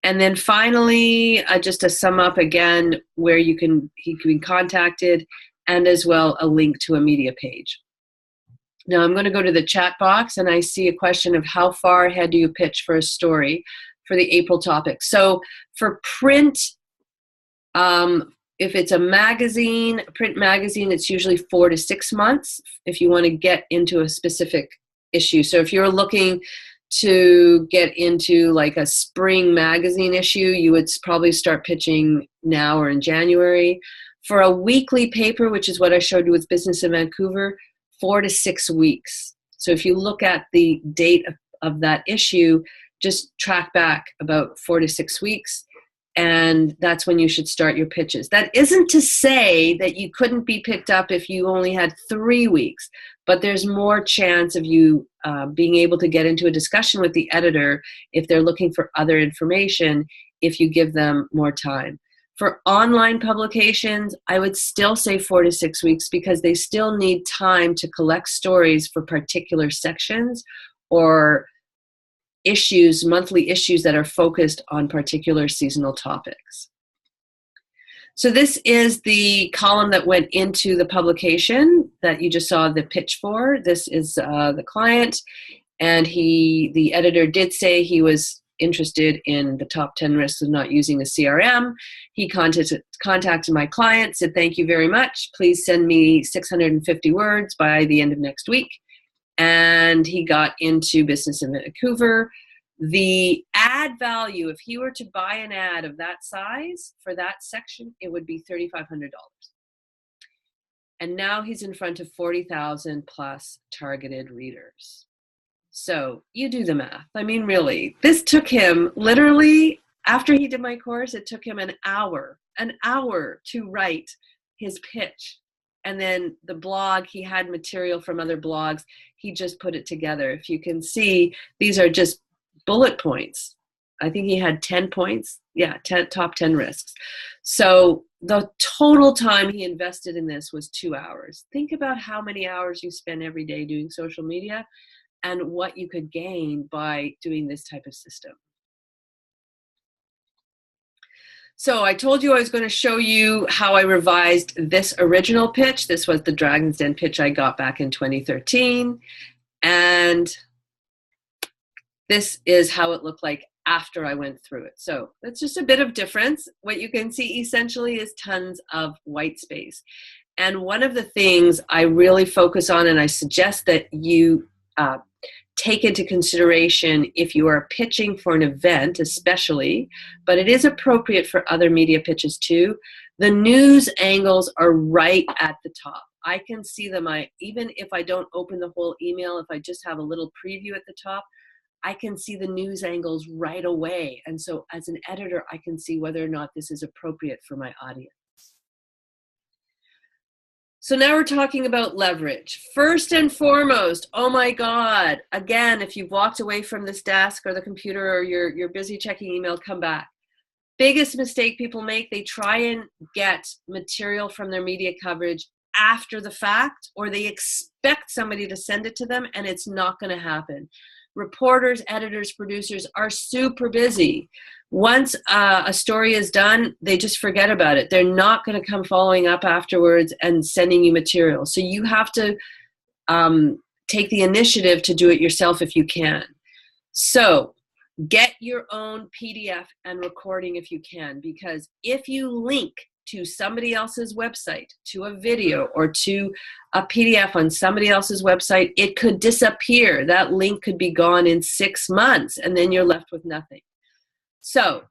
Speaker 1: And then finally, just to sum up again, where he can be contacted, and as well a link to a media page. Now I'm going to go to the chat box, and I see a question of how far ahead do you pitch for a story for the April topic. So for print, if it's a print magazine, it's usually 4 to 6 months if you want to get into a specific issue. So if you're looking to get into like a spring magazine issue, you would probably start pitching now or in January. For a weekly paper, which is what I showed you with Business in Vancouver, 4 to 6 weeks. So if you look at the date of that issue, just track back about 4 to 6 weeks, and that's when you should start your pitches. That isn't to say that you couldn't be picked up if you only had 3 weeks, but there's more chance of you being able to get into a discussion with the editor if they're looking for other information if you give them more time. For online publications, I would still say 4 to 6 weeks because they still need time to collect stories for particular sections or issues, monthly issues that are focused on particular seasonal topics. So this is the column that went into the publication that you just saw the pitch for. This is the client, and the editor did say he was interested in the top 10 risks of not using a CRM. He contacted my client, said, thank you very much. Please send me 650 words by the end of next week. And he got into Business in Vancouver. The ad value, if he were to buy an ad of that size for that section, it would be $3,500. And now he's in front of 40,000 plus targeted readers. So you do the math. I mean, really, this took him literally, after he did my course, it took him an hour to write his pitch. And then the blog, he had material from other blogs. He just put it together. If you can see, these are just bullet points. I think he had 10 points. Yeah, top 10 risks. So the total time he invested in this was 2 hours. Think about how many hours you spend every day doing social media and what you could gain by doing this type of system. So I told you I was going to show you how I revised this original pitch. This was the Dragon's Den pitch I got back in 2013. And this is how it looked like after I went through it. So that's just a bit of difference. What you can see essentially is tons of white space. And one of the things I really focus on, and I suggest that you take into consideration if you are pitching for an event especially, but it is appropriate for other media pitches too, the news angles are right at the top. I can see them, even if I don't open the whole email, if I just have a little preview at the top, I can see the news angles right away. And so as an editor, I can see whether or not this is appropriate for my audience. So now we're talking about leverage. First and foremost, oh my God, again, if you've walked away from this desk or the computer or you're busy checking email, come back. Biggest mistake people make, they try and get material from their media coverage after the fact, or they expect somebody to send it to them, and it's not going to happen. Reporters, editors, producers are super busy. Once a story is done, they just forget about it. They're not going to come following up afterwards and sending you material. So you have to take the initiative to do it yourself if you can. So get your own PDF and recording if you can, because if you link to somebody else's website, to a video, or to a PDF on somebody else's website, it could disappear. That link could be gone in 6 months, and then you're left with nothing. So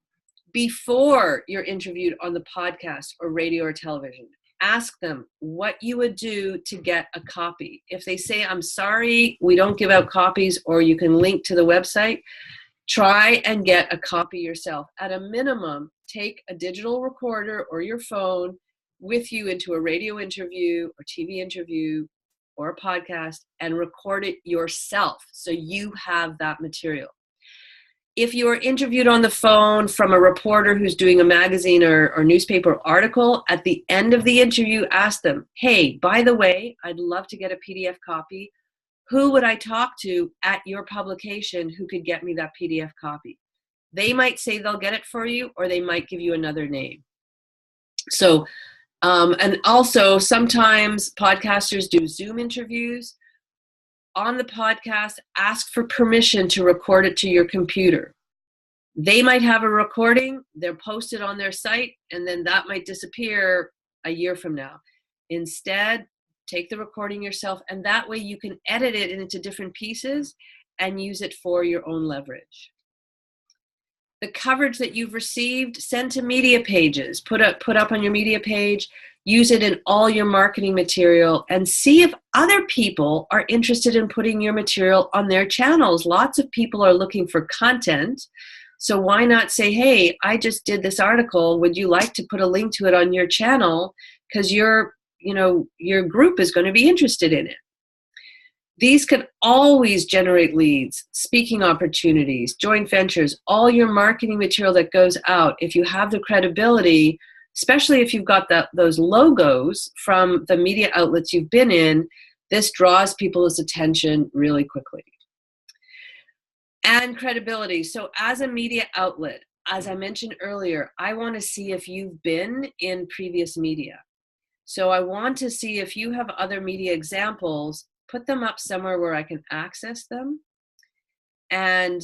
Speaker 1: before you're interviewed on the podcast or radio or television, ask them what you would do to get a copy. If they say, I'm sorry, we don't give out copies, or you can link to the website, try and get a copy yourself. At a minimum, take a digital recorder or your phone with you into a radio interview or TV interview or a podcast and record it yourself so you have that material. If you are interviewed on the phone from a reporter who's doing a magazine or newspaper article, at the end of the interview, ask them, hey, by the way, I'd love to get a PDF copy. Who would I talk to at your publication who could get me that PDF copy? They might say they'll get it for you, or they might give you another name. So, and also sometimes podcasters do Zoom interviews. On the podcast, ask for permission to record it to your computer. They might have a recording, they're posted on their site, and then that might disappear a year from now. Instead, take the recording yourself, and that way you can edit it into different pieces and use it for your own leverage. The coverage that you've received, send to media pages, put up on your media page, use it in all your marketing material, and see if other people are interested in putting your material on their channels. Lots of people are looking for content, so why not say, hey, I just did this article, would you like to put a link to it on your channel, because your group is going to be interested in it. These can always generate leads, speaking opportunities, joint ventures, all your marketing material that goes out. If you have the credibility, especially if you've got those logos from the media outlets you've been in, this draws people's attention really quickly. And credibility. So as a media outlet, as I mentioned earlier, I want to see if you've been in previous media. So I want to see if you have other media examples, put them up somewhere where I can access them, and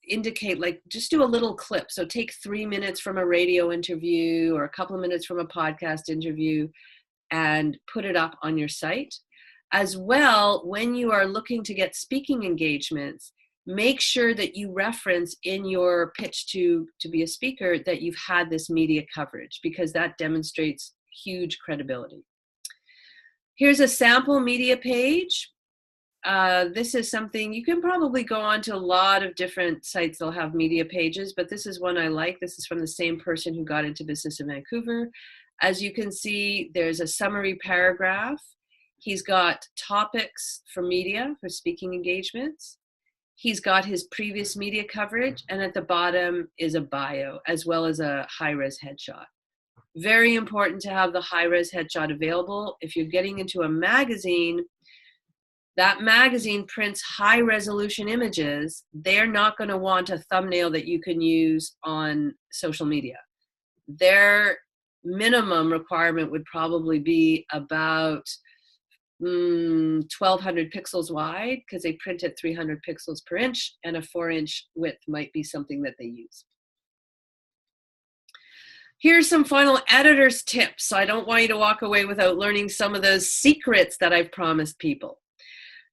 Speaker 1: indicate, like, just do a little clip. So take 3 minutes from a radio interview or a couple of minutes from a podcast interview and put it up on your site. As well, when you are looking to get speaking engagements, make sure that you reference in your pitch to be a speaker that you've had this media coverage, because that demonstrates huge credibility. Here's a sample media page. This is something you can probably go on to a lot of different sites. They'll have media pages, but this is one I like. This is from the same person who got into business in Vancouver. As you can see, there's a summary paragraph. He's got topics for media, for speaking engagements. He's got his previous media coverage, and at the bottom is a bio, as well as a high-res headshot. Very important to have the high-res headshot available. If you're getting into a magazine, that magazine prints high-resolution images. They're not going to want a thumbnail that you can use on social media. Their minimum requirement would probably be about 1,200 pixels wide, because they print at 300 pixels per inch, and a 4-inch width might be something that they use. Here's some final editor's tips. So I don't want you to walk away without learning some of those secrets that I've promised people.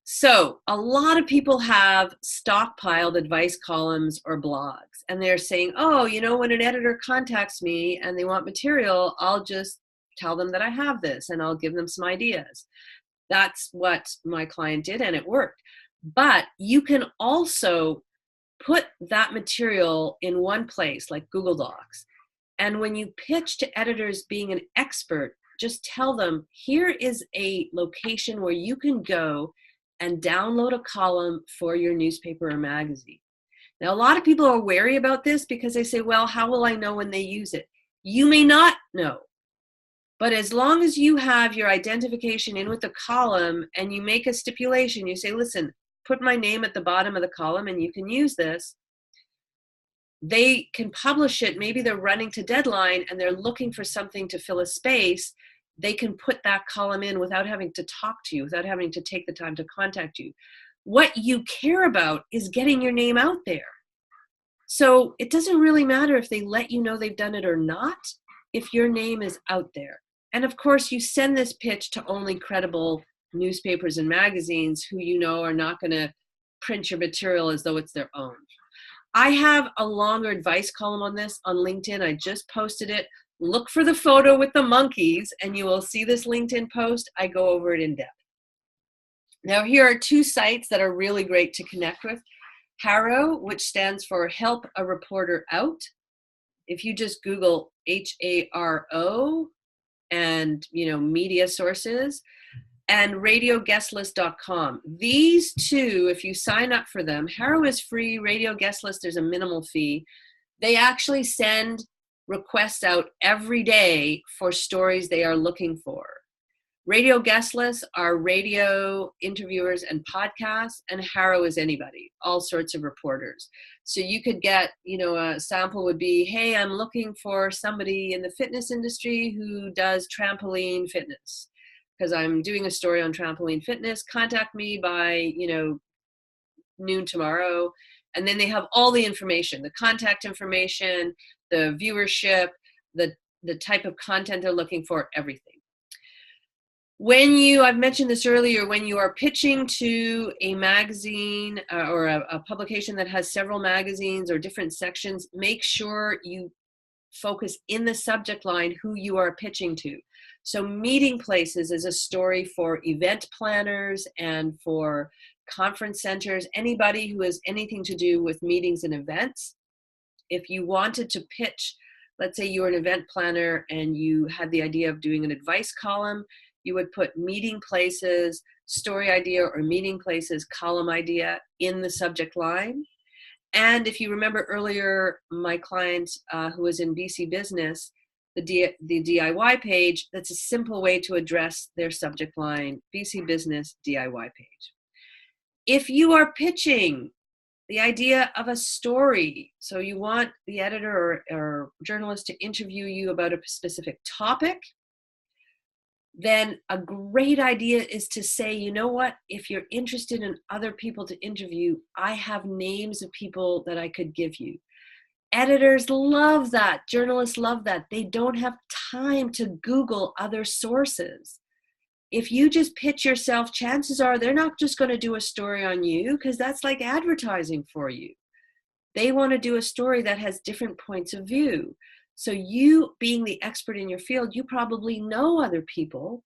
Speaker 1: So a lot of people have stockpiled advice columns or blogs, and they're saying, oh, when an editor contacts me and they want material, I'll just tell them that I have this and I'll give them some ideas. That's what my client did, and it worked. But you can also put that material in one place, like Google Docs. And when you pitch to editors being an expert, just tell them, here is a location where you can go and download a column for your newspaper or magazine. Now, a lot of people are wary about this because they say, well, how will I know when they use it? You may not know. But as long as you have your identification in with the column and you make a stipulation, you say, listen, put my name at the bottom of the column and you can use this. They can publish it. Maybe they're running to deadline and they're looking for something to fill a space. They can put that column in without having to talk to you, without having to take the time to contact you. What you care about is getting your name out there. So it doesn't really matter if they let you know they've done it or not, if your name is out there. And of course, you send this pitch to only credible newspapers and magazines who are not going to print your material as though it's their own. I have a longer advice column on this on LinkedIn. I just posted it. Look for the photo with the monkeys and you will see this LinkedIn post. I go over it in depth. Now, here are 2 sites that are really great to connect with. HARO, which stands for Help a Reporter Out. If you just Google HARO and media sources, and radioguestlist.com. These 2, if you sign up for them, HARO is free, Radio Guest List, there's a minimal fee. They actually send requests out every day for stories they are looking for. Radio Guest Lists are radio interviewers and podcasts, and HARO is anybody, all sorts of reporters. So you could get, a sample would be, hey, I'm looking for somebody in the fitness industry who does trampoline fitness, because I'm doing a story on trampoline fitness. Contact me by, noon tomorrow. And then they have all the information, the contact information, the viewership, the type of content they're looking for, everything. I've mentioned this earlier, when you are pitching to a magazine or a publication that has several magazines or different sections, make sure you focus in the subject line who you are pitching to. So Meeting Places is a story for event planners and for conference centers, anybody who has anything to do with meetings and events. If you wanted to pitch, let's say you were an event planner and you had the idea of doing an advice column, you would put Meeting Places, story idea, or Meeting Places, column idea in the subject line. And if you remember earlier, my client who was in BC Business, the DIY page, that's a simple way to address their subject line, BC Business DIY page. If you are pitching the idea of a story, so you want the editor or journalist to interview you about a specific topic, then a great idea is to say, you know what, if you're interested in other people to interview, I have names of people that I could give you. Editors love that. Journalists love that. They don't have time to Google other sources. If you just pitch yourself, chances are they're not just going to do a story on you, because that's like advertising for you. They want to do a story that has different points of view. So you, being the expert in your field, you probably know other people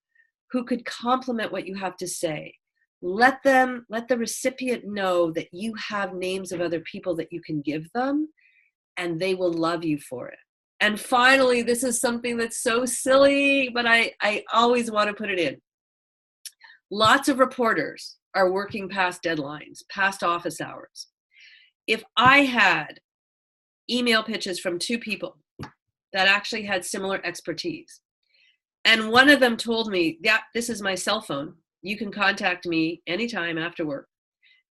Speaker 1: who could complement what you have to say. Let the recipient know that you have names of other people that you can give them, and they will love you for it. And finally, this is something that's so silly, but I always want to put it in. Lots of reporters are working past deadlines, past office hours. If I had email pitches from two people that actually had similar expertise, and one of them told me, yeah, this is my cell phone, you can contact me anytime after work.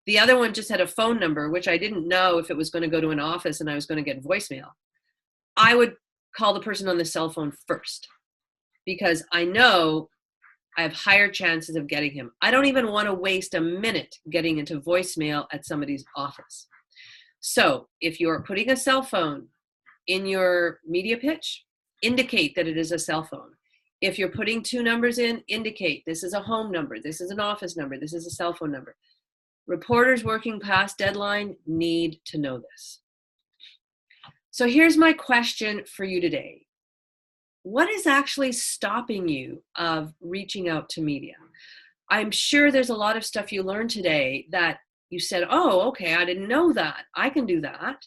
Speaker 1: The other one just had a phone number, which I didn't know if it was going to go to an office and I was going to get voicemail. I would call the person on the cell phone first, because I know I have higher chances of getting him. I don't even want to waste a minute getting into voicemail at somebody's office. So if you're putting a cell phone in your media pitch, indicate that it is a cell phone. If you're putting two numbers in, indicate this is a home number, this is an office number, this is a cell phone number. Reporters working past deadline need to know this. So here's my question for you today. What is actually stopping you of reaching out to media? I'm sure there's a lot of stuff you learned today that you said, oh, okay, I didn't know that. I can do that.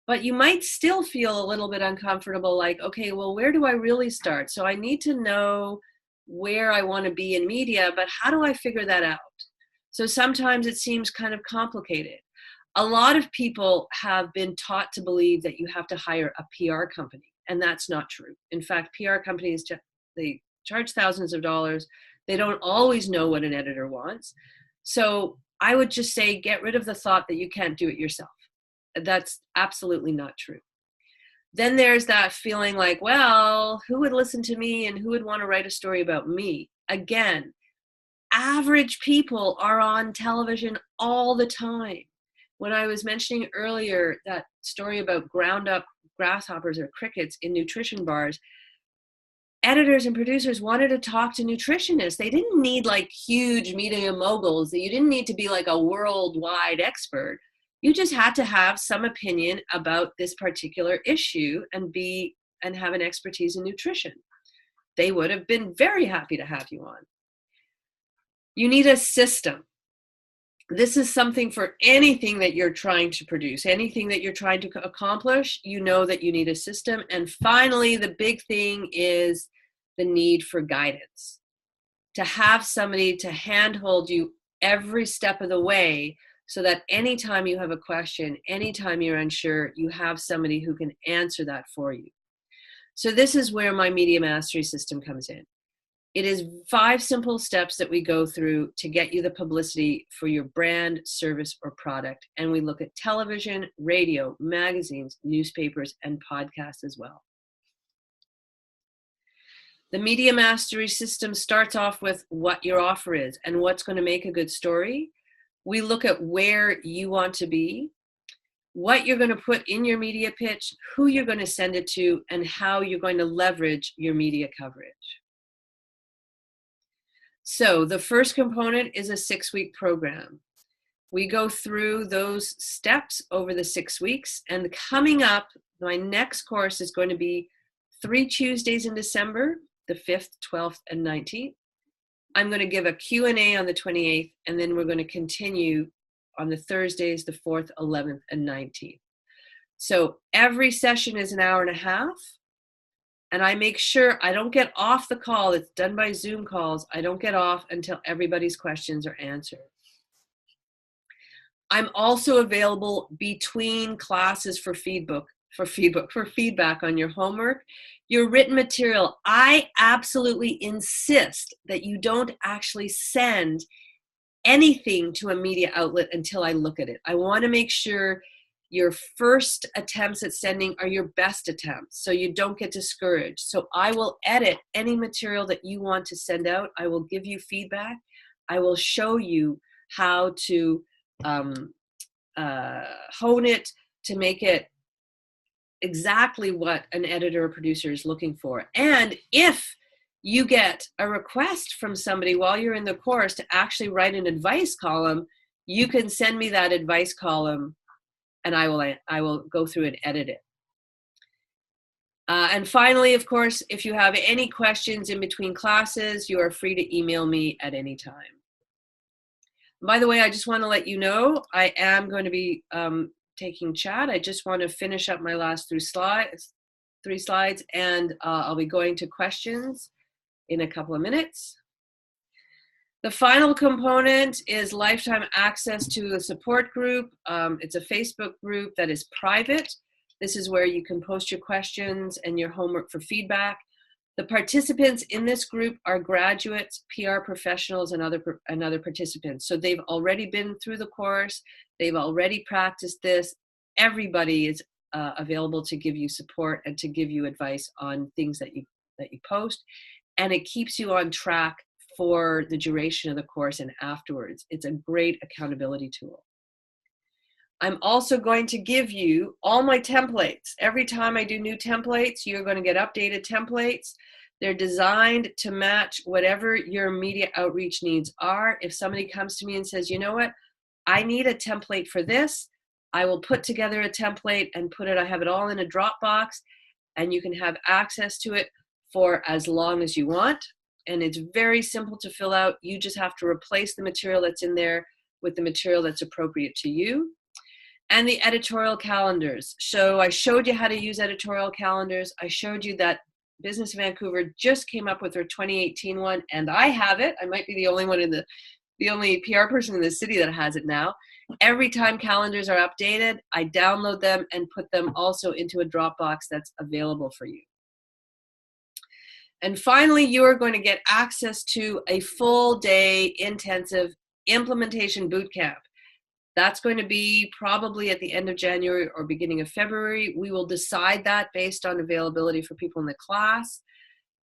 Speaker 1: But you might still feel a little bit uncomfortable, like, okay, well, where do I really start? So I need to know where I want to be in media, but how do I figure that out? So sometimes it seems kind of complicated. A lot of people have been taught to believe that you have to hire a PR company, and that's not true. In fact, PR companies, they charge thousands of dollars. They don't always know what an editor wants. So I would just say, get rid of the thought that you can't do it yourself. That's absolutely not true. Then there's that feeling like, well, who would listen to me and who would want to write a story about me? Again, average people are on television all the time. When I was mentioning earlier that story about ground up grasshoppers or crickets in nutrition bars, editors and producers wanted to talk to nutritionists. They didn't need like huge media moguls. You didn't need to be like a worldwide expert. You just had to have some opinion about this particular issue and have an expertise in nutrition. They would have been very happy to have you on. You need a system. This is something for anything that you're trying to produce, anything that you're trying to accomplish, you know that you need a system. And finally, the big thing is the need for guidance. To have somebody to handhold you every step of the way, so that anytime you have a question, anytime you're unsure, you have somebody who can answer that for you. So this is where my media mastery system comes in. It is 5 simple steps that we go through to get you the publicity for your brand, service, or product. And we look at television, radio, magazines, newspapers, and podcasts as well. The media mastery system starts off with what your offer is and what's going to make a good story. We look at where you want to be, what you're going to put in your media pitch, who you're going to send it to, and how you're going to leverage your media coverage. So the first component is a 6-week program. We go through those steps over the 6 weeks, and coming up, my next course is going to be 3 Tuesdays in December, the 5th, 12th, and 19th. I'm going to give a Q&A on the 28th, and then we're going to continue on the Thursdays, the 4th, 11th, and 19th. So every session is an hour and a half, and I make sure I don't get off the call. It's done by Zoom calls. I don't get off until everybody's questions are answered. I'm also available between classes for feedback on your homework, your written material. I absolutely insist that you don't actually send anything to a media outlet until I look at it. I want to make sure your first attempts at sending are your best attempts, so you don't get discouraged. So I will edit any material that you want to send out. I will give you feedback. I will show you how to hone it to make it exactly what an editor or producer is looking for. And if you get a request from somebody while you're in the course to actually write an advice column, you can send me that advice column, and I will go through and edit it. And finally, of course, if you have any questions in between classes, you are free to email me at any time. By the way, I just want to let you know I am going to be taking chat. I just want to finish up my last 3 slides, and I'll be going to questions in a couple of minutes. The final component is lifetime access to a support group. It's a Facebook group that is private. This is where you can post your questions and your homework for feedback. The participants in this group are graduates, PR professionals, and other participants. So they've already been through the course. They've already practiced this. Everybody is available to give you support and to give you advice on things that you post. And it keeps you on track for the duration of the course and afterwards. It's a great accountability tool. I'm also going to give you all my templates. Every time I do new templates, you're going to get updated templates. They're designed to match whatever your media outreach needs are. If somebody comes to me and says, you know what, I need a template for this, I will put together a template and I have it all in a Dropbox, and you can have access to it for as long as you want. And it's very simple to fill out. You just have to replace the material that's in there with the material that's appropriate to you. And the editorial calendars. So I showed you how to use editorial calendars. I showed you that Business Vancouver just came up with their 2018 one, and I have it. I might be the only one the only PR person in the city that has it now. Every time calendars are updated, I download them and put them also into a Dropbox that's available for you. And finally, you are going to get access to a full day intensive implementation bootcamp. That's going to be probably at the end of January or beginning of February. We will decide that based on availability for people in the class.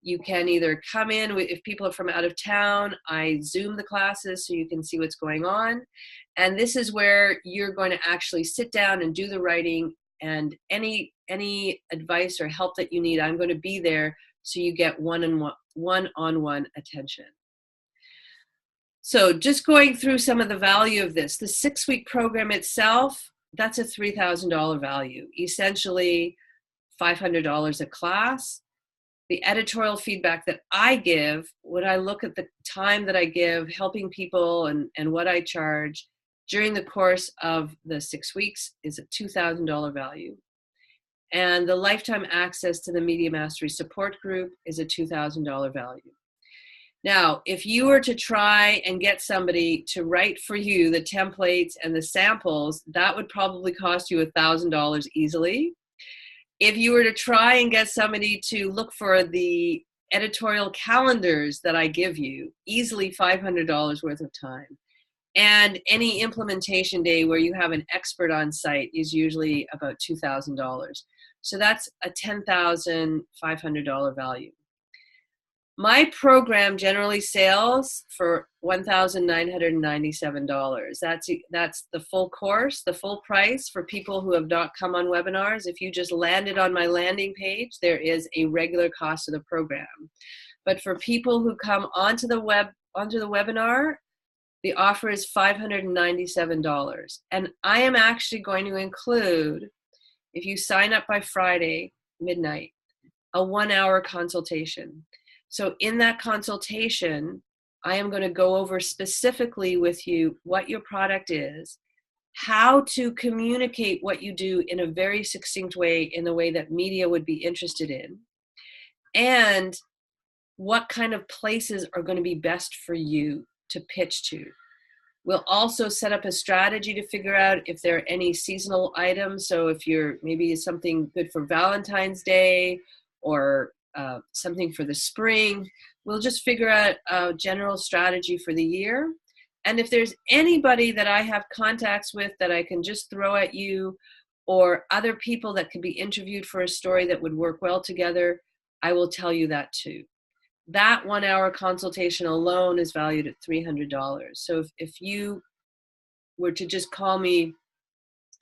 Speaker 1: You can either come in, if people are from out of town, I Zoom the classes so you can see what's going on. And this is where you're going to actually sit down and do the writing, and any advice or help that you need, I'm going to be there so you get one-on-one attention. So just going through some of the value of this, the 6-week program itself, that's a $3,000 value, essentially $500 a class. The editorial feedback that I give, when I look at the time that I give, helping people and what I charge during the course of the 6 weeks, is a $2,000 value. And the lifetime access to the Media Mastery support group is a $2,000 value. Now, if you were to try and get somebody to write for you the templates and the samples, that would probably cost you $1,000 easily. If you were to try and get somebody to look for the editorial calendars that I give you, easily $500 worth of time. And any implementation day where you have an expert on site is usually about $2,000. So that's a $10,500 value. My program generally sells for $1,997. That's the full course, the full price for people who have not come on webinars. If you just landed on my landing page, there is a regular cost of the program. But for people who come onto the onto the webinar, the offer is $597. And I am actually going to include, if you sign up by Friday midnight, a 1-hour consultation. So in that consultation, I am going to go over specifically with you what your product is, how to communicate what you do in a very succinct way, in the way that media would be interested in, and what kind of places are going to be best for you to pitch to. We'll also set up a strategy to figure out if there are any seasonal items. So if you're maybe something good for Valentine's Day or something for the spring, we'll just figure out a general strategy for the year. And if there's anybody that I have contacts with that I can just throw at you, or other people that could be interviewed for a story that would work well together, I will tell you that too. That 1-hour consultation alone is valued at $300. So if you were to just call me,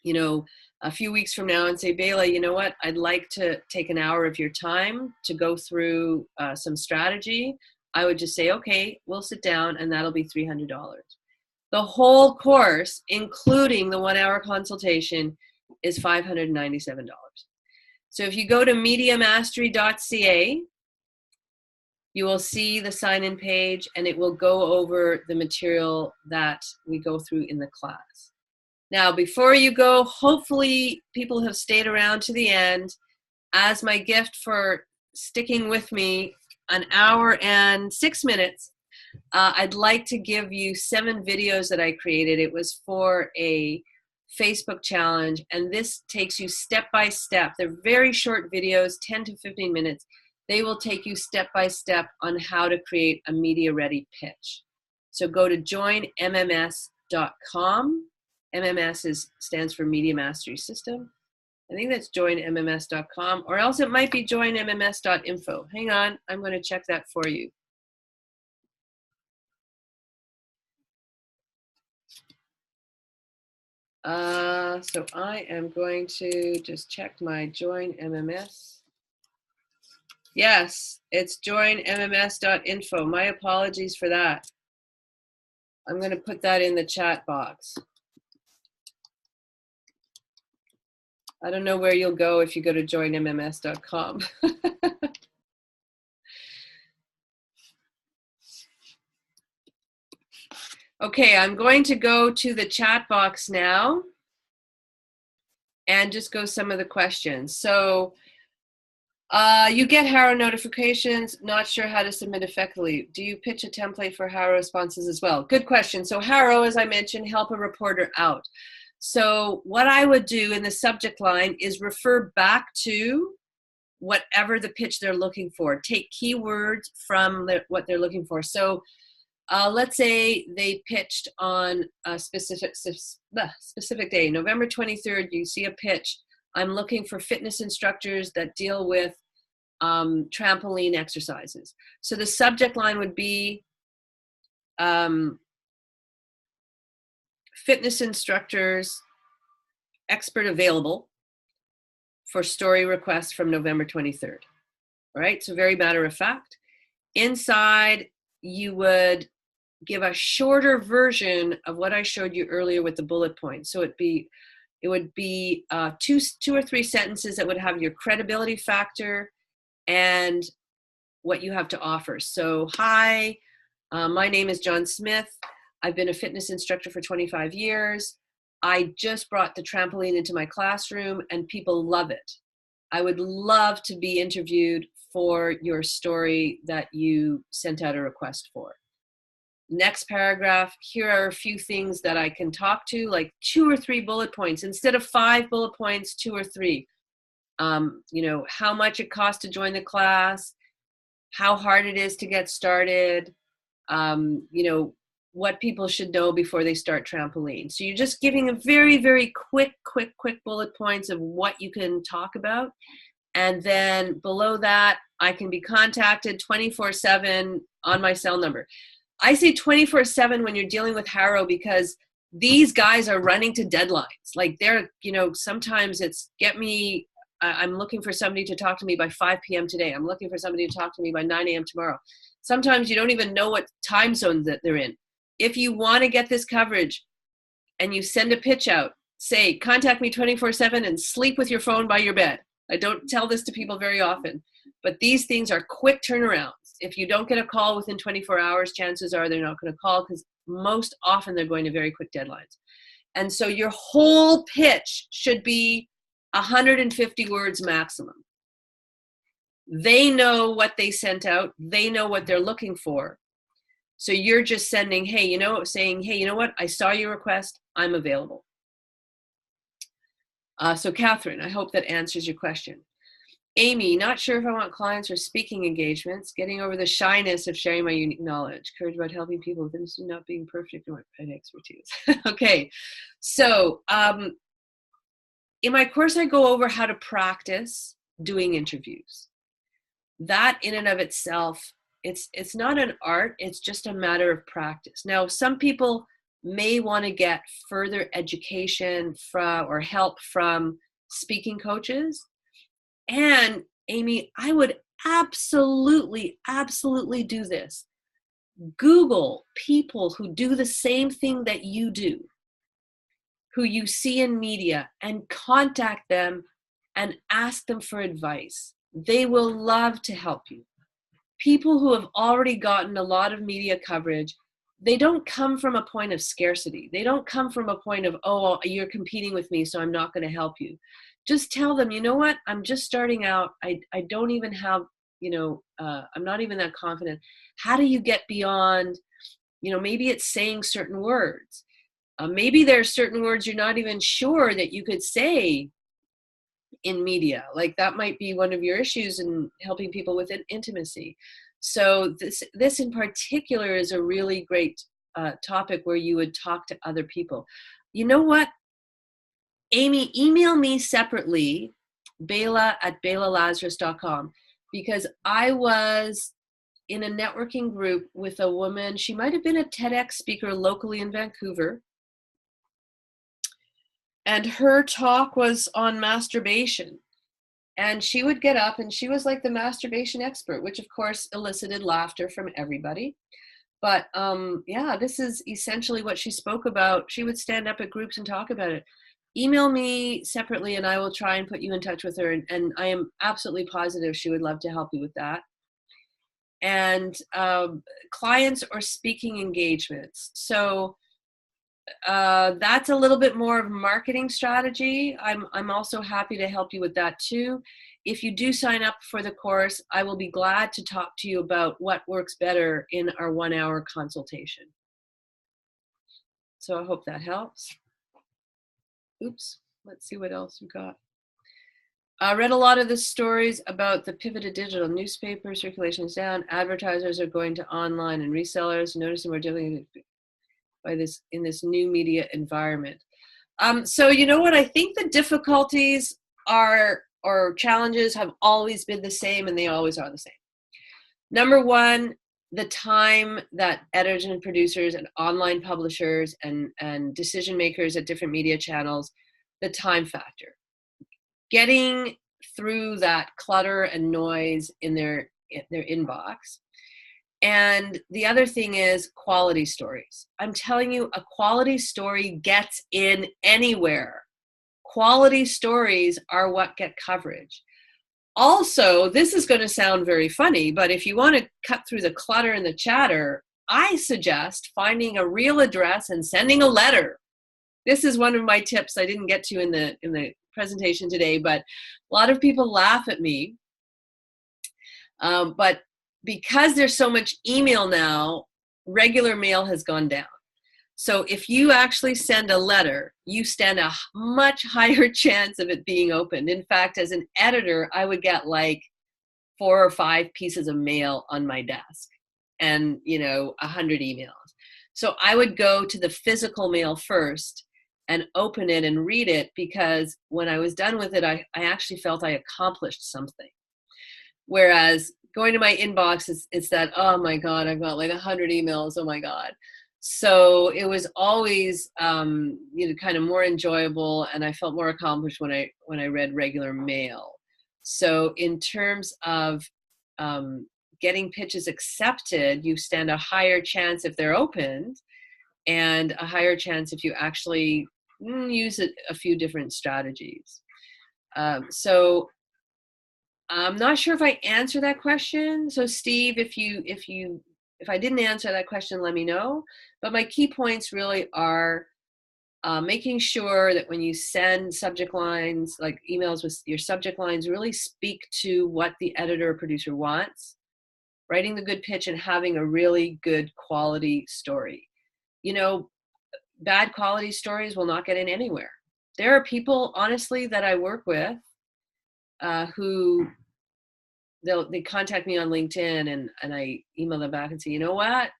Speaker 1: you know, a few weeks from now and say, Bela, you know what, I'd like to take an hour of your time to go through some strategy, I would just say, okay, we'll sit down, and that'll be $300. The whole course, including the 1-hour consultation, is $597. So if you go to mediamastery.ca, you will see the sign-in page, and it will go over the material that we go through in the class. Now, before you go, hopefully people have stayed around to the end. As my gift for sticking with me an hour and 6 minutes, I'd like to give you 7 videos that I created. It was for a Facebook challenge, and this takes you step by step. They're very short videos, 10 to 15 minutes. They will take you step by step on how to create a media-ready pitch. So go to joinmms.com. MMS stands for Media Mastery System. I think that's joinmms.com, or else it might be joinmms.info. Hang on, I'm going to check that for you. So I am going to just check my Join MMS. Yes, it's joinmms.info. My apologies for that. I'm going to put that in the chat box. I don't know where you'll go if you go to joinmms.com. Okay, I'm going to go to the chat box now and just go some of the questions. So you get Haro notifications, not sure how to submit effectively. Do you pitch a template for Haro responses as well? Good question. So Haro, as I mentioned, help a reporter out. So what I would do in the subject line is refer back to whatever the pitch they're looking for. Take keywords from what they're looking for. So let's say they pitched on a specific day, November 23rd, you see a pitch. I'm looking for fitness instructors that deal with trampoline exercises. So the subject line would be fitness instructors, expert available for story requests from November 23rd. All right, so very matter of fact. Inside, you would give a shorter version of what I showed you earlier with the bullet points. So it would be two or three sentences that would have your credibility factor and what you have to offer. So, hi, my name is John Smith. I've been a fitness instructor for 25 years. I just brought the trampoline into my classroom and people love it. I would love to be interviewed for your story that you sent out a request for. Next paragraph, here are a few things that I can talk to, like 2 or 3 bullet points. Instead of 5 bullet points, 2 or 3. You know, how much it costs to join the class, how hard it is to get started, you know, what people should know before they start trampoline. So you're just giving a very, very quick bullet points of what you can talk about. And then below that, I can be contacted 24/7 on my cell number. I say 24/7 when you're dealing with Haro because these guys are running to deadlines. Like they're, you know, sometimes it's get me, I'm looking for somebody to talk to me by 5 p.m. today. I'm looking for somebody to talk to me by 9 a.m. tomorrow. Sometimes you don't even know what time zone that they're in. If you want to get this coverage and you send a pitch out, say, contact me 24/7 and sleep with your phone by your bed. I don't tell this to people very often, but these things are quick turnarounds. If you don't get a call within 24 hours, chances are they're not going to call, because most often they're going to very quick deadlines. And so your whole pitch should be 150 words maximum. They know what they sent out. They know what they're looking for. So you're just sending, saying, hey, you know what? I saw your request. I'm available. So Catherine, I hope that answers your question. Amy, not sure if I want clients or speaking engagements, getting over the shyness of sharing my unique knowledge, courage about helping people with industry not being perfect or my expertise. Okay, so in my course, I go over how to practice doing interviews. That in and of itself, it's not an art, it's just a matter of practice. Now, some people may want to get further education from or help from speaking coaches. And Amy, I would absolutely do this. Google people who do the same thing that you do, who you see in media, and contact them and ask them for advice. They will love to help you. People who have already gotten a lot of media coverage, they don't come from a point of scarcity. They don't come from a point of, oh, you're competing with me, so I'm not going to help you. Just tell them, you know what, I'm just starting out. I don't even have, I'm not even that confident. How do you get beyond, maybe it's saying certain words. Maybe there are certain words you're not even sure that you could say in media. Like that might be one of your issues in helping people with intimacy. So this in particular is a really great topic where you would talk to other people. You know what? Amy, email me separately, Bela@belalazarus.com, because I was in a networking group with a woman. She might have been a TEDx speaker locally in Vancouver. And her talk was on masturbation. And she would get up and she was like the masturbation expert, which of course elicited laughter from everybody. But yeah, this is essentially what she spoke about. She would stand up at groups and talk about it. Email me separately and I will try and put you in touch with her. And I am absolutely positive she would love to help you with that. And clients or speaking engagements. So that's a little bit more of a marketing strategy. I'm also happy to help you with that too. If you do sign up for the course, I will be glad to talk to you about what works better in our 1-hour consultation. So I hope that helps. Oops, let's see what else we got. I read a lot of the stories about the pivot to digital. Newspaper circulation is down. Advertisers are going to online, and resellers noticing we're dealing by this in this new media environment. So you know what? I think the difficulties are or challenges have always been the same, and they always are the same. Number one, the time that editors and producers and online publishers and decision makers at different media channels, the time factor. Getting through that clutter and noise in their inbox. And the other thing is quality stories. I'm telling you, a quality story gets in anywhere. Quality stories are what get coverage. Also, this is going to sound very funny, but if you want to cut through the clutter and the chatter, I suggest finding a real address and sending a letter. This is one of my tips I didn't get to in the presentation today, but a lot of people laugh at me. But because there's so much email now, regular mail has gone down. So if you actually send a letter, you stand a much higher chance of it being opened. In fact, as an editor, I would get like 4 or 5 pieces of mail on my desk and, 100 emails. So I would go to the physical mail first and open it and read it, because when I was done with it, I actually felt I accomplished something. Whereas going to my inbox, it's that, oh my God, I've got like 100 emails, oh my God. So it was always, kind of more enjoyable, and I felt more accomplished when I read regular mail. So in terms of getting pitches accepted, you stand a higher chance if they're opened, and a higher chance if you actually use a few different strategies. So I'm not sure if I answered that question. So Steve, if I didn't answer that question, let me know. But my key points really are making sure that when you send subject lines, like emails with your subject lines, really speak to what the editor or producer wants, writing the good pitch and having a really good quality story. You know, bad quality stories will not get in anywhere. There are people, honestly, that I work with who they contact me on LinkedIn and I email them back and say, you know what?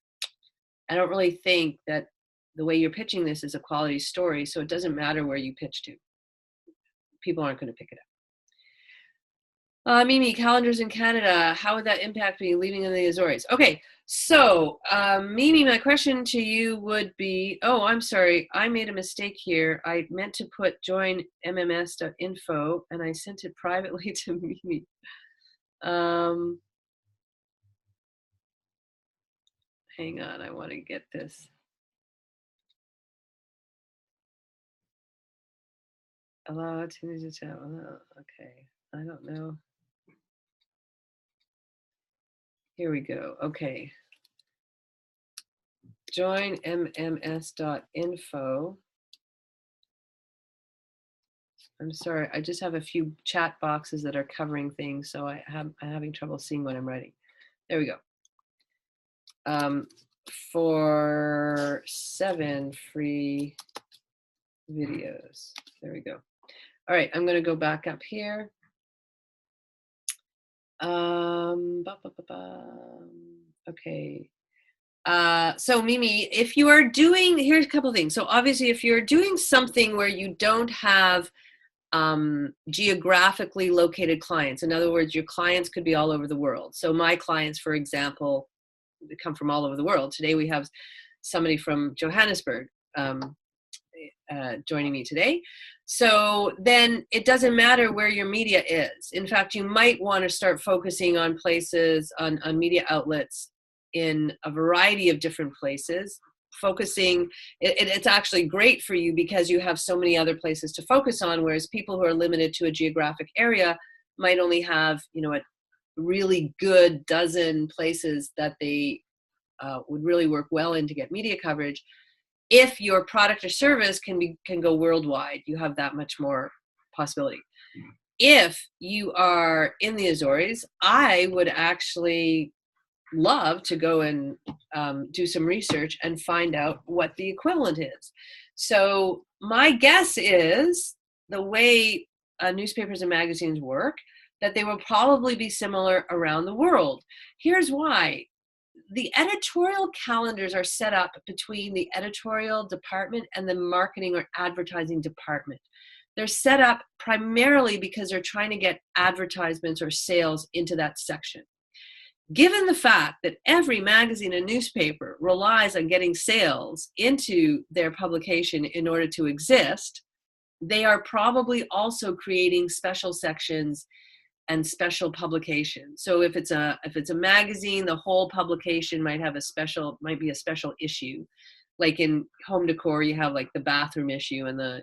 Speaker 1: I don't really think that the way you're pitching this is a quality story, so it doesn't matter where you pitch to. People aren't going to pick it up. Mimi, calendars in Canada, how would that impact me leaving in the Azores? Okay, so Mimi, my question to you would be, oh, I'm sorry, I made a mistake here. I meant to put joinmms.info and I sent it privately to Mimi. Hang on, I want to get this. Allow to chat. Okay, I don't know. Here we go. Okay. Joinmms.info. I'm sorry, I just have a few chat boxes that are covering things, so I'm having trouble seeing what I'm writing. There we go. For 7 free videos. There we go. All right, I'm going to go back up here. Okay. So Mimi, if you are doing, here's a couple of things. So obviously, if you're doing something where you don't have geographically located clients, in other words, your clients could be all over the world. So my clients, for example, they come from all over the world. Today we have somebody from Johannesburg joining me today. So then it doesn't matter where your media is. In fact, you might want to start focusing on places, on media outlets in a variety of different places. Focusing, it's actually great for you because you have so many other places to focus on, whereas people who are limited to a geographic area might only have, you know, a really good dozen places that they would really work well in to get media coverage. If your product or service can go worldwide, you have that much more possibility. If you are in the Azores, I would actually love to go and do some research and find out what the equivalent is. So my guess is the way newspapers and magazines work, that they will probably be similar around the world. Here's why. The editorial calendars are set up between the editorial department and the marketing or advertising department. They're set up primarily because they're trying to get advertisements or sales into that section. Given the fact that every magazine and newspaper relies on getting sales into their publication in order to exist, they are probably also creating special sections and special publications. So if it's a magazine, the whole publication might be a special issue. Like in home decor, you have like the bathroom issue and the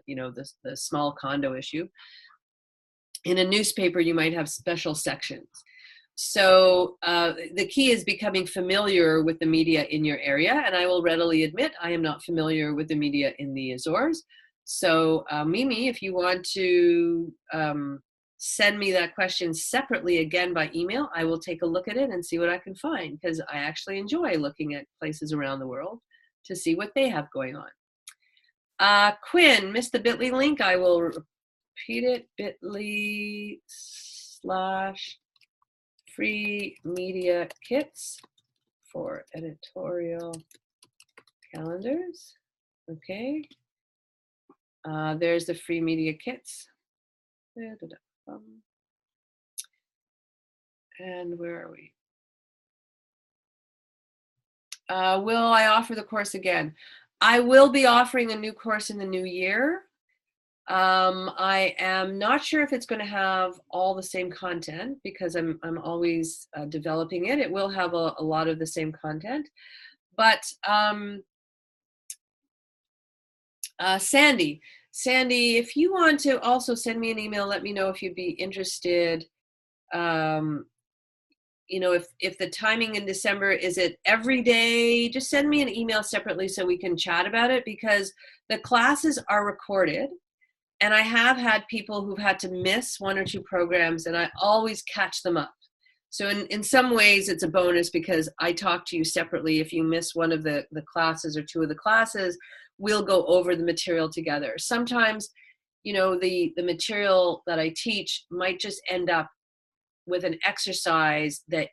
Speaker 1: small condo issue. In a newspaper, you might have special sections. So the key is becoming familiar with the media in your area. And I will readily admit I am not familiar with the media in the Azores. So Mimi, if you want to send me that question separately again by email, I will take a look at it and see what I can find, because I actually enjoy looking at places around the world to see what they have going on. Quinn, missed the bit.ly link. I will repeat it, bit.ly/free media kits for editorial calendars. Okay. There's the free media kits. And where are we? Will I offer the course again? I will be offering a new course in the new year. I am not sure if it's going to have all the same content because I'm always developing it. It will have a lot of the same content, but Sandy, if you want to also send me an email, let me know if you'd be interested. Um, you know, if the timing in December, is it every day? Just send me an email separately so we can chat about it, because the classes are recorded. And I have had people who've had to miss one or two programs, and I always catch them up. So in some ways, it's a bonus because I talk to you separately. If you miss one of the classes or two of the classes, we'll go over the material together. Sometimes, you know, the material that I teach might just end up with an exercise that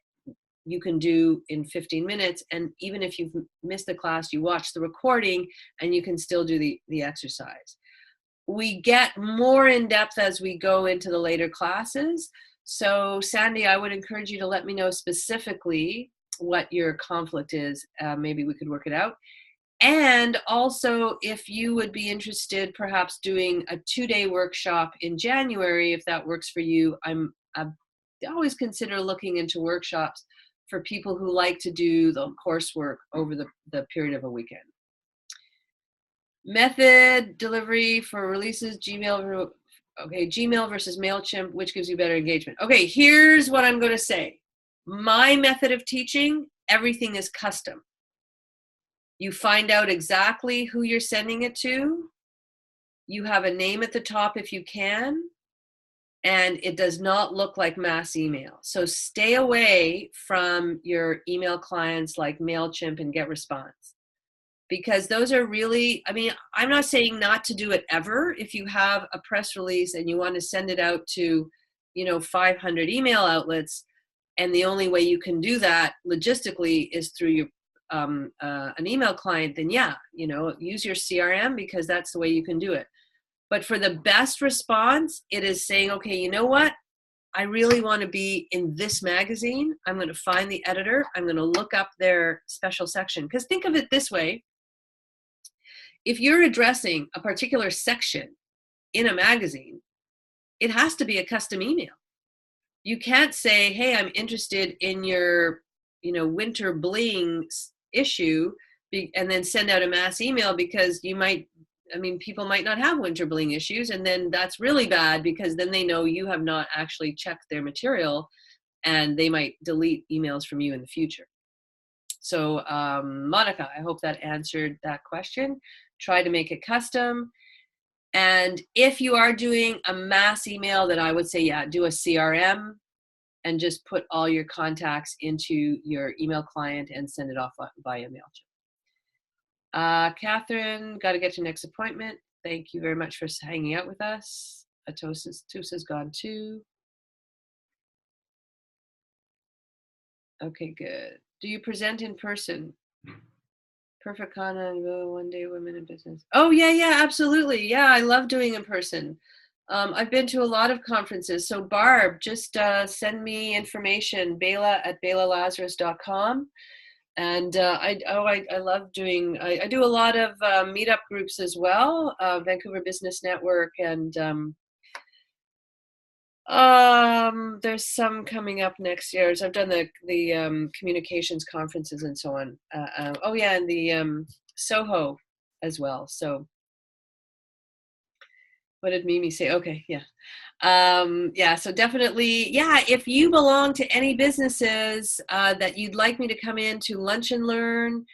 Speaker 1: you can do in 15 minutes. And even if you've missed the class, you watch the recording and you can still do the exercise. We get more in depth as we go into the later classes. So Sandy, I would encourage you to let me know specifically what your conflict is. Maybe we could work it out. And also, if you would be interested perhaps doing a 2-day workshop in January, if that works for you. I always consider looking into workshops for people who like to do the coursework over the period of a weekend. Method, delivery for releases, Gmail. Okay, Gmail versus MailChimp, which gives you better engagement? Okay, here's what I'm going to say. My method of teaching, everything is custom. You find out exactly who you're sending it to. You have a name at the top if you can. And it does not look like mass email. So stay away from your email clients like MailChimp and GetResponse, because those are really, I mean, I'm not saying not to do it ever. If you have a press release and you want to send it out to, you know, 500 email outlets, and the only way you can do that logistically is through your an email client, then yeah, you know, use your CRM, because that's the way you can do it. But for the best response, it is saying, okay, you know what? I really want to be in this magazine. I'm going to find the editor. I'm going to look up their special section. Because think of it this way. If you're addressing a particular section in a magazine, it has to be a custom email. You can't say, hey, I'm interested in your, you know, winter bling issue, and then send out a mass email, because you might, I mean, people might not have winter bling issues, and then that's really bad, because then they know you have not actually checked their material, and they might delete emails from you in the future. So Monica, I hope that answered that question. Try to make it custom. And if you are doing a mass email, then I would say, yeah, do a CRM and just put all your contacts into your email client and send it off via MailChimp. Catherine, got to get to next appointment. Thank you very much for hanging out with us. Atusa's gone too. Okay, good. Do you present in person? Perfect Kana, one day women in business. Oh yeah, absolutely. Yeah, I love doing in person. I've been to a lot of conferences. So Barb, just send me information, Bela@belalazarus.com. And I love doing, I do a lot of meetup groups as well, Vancouver Business Network, and there's some coming up next year. So I've done the communications conferences and so on. Oh yeah, and the Soho as well. So what did Mimi say? Okay, yeah. Yeah, so definitely, yeah, if you belong to any businesses that you'd like me to come in to lunch and learn,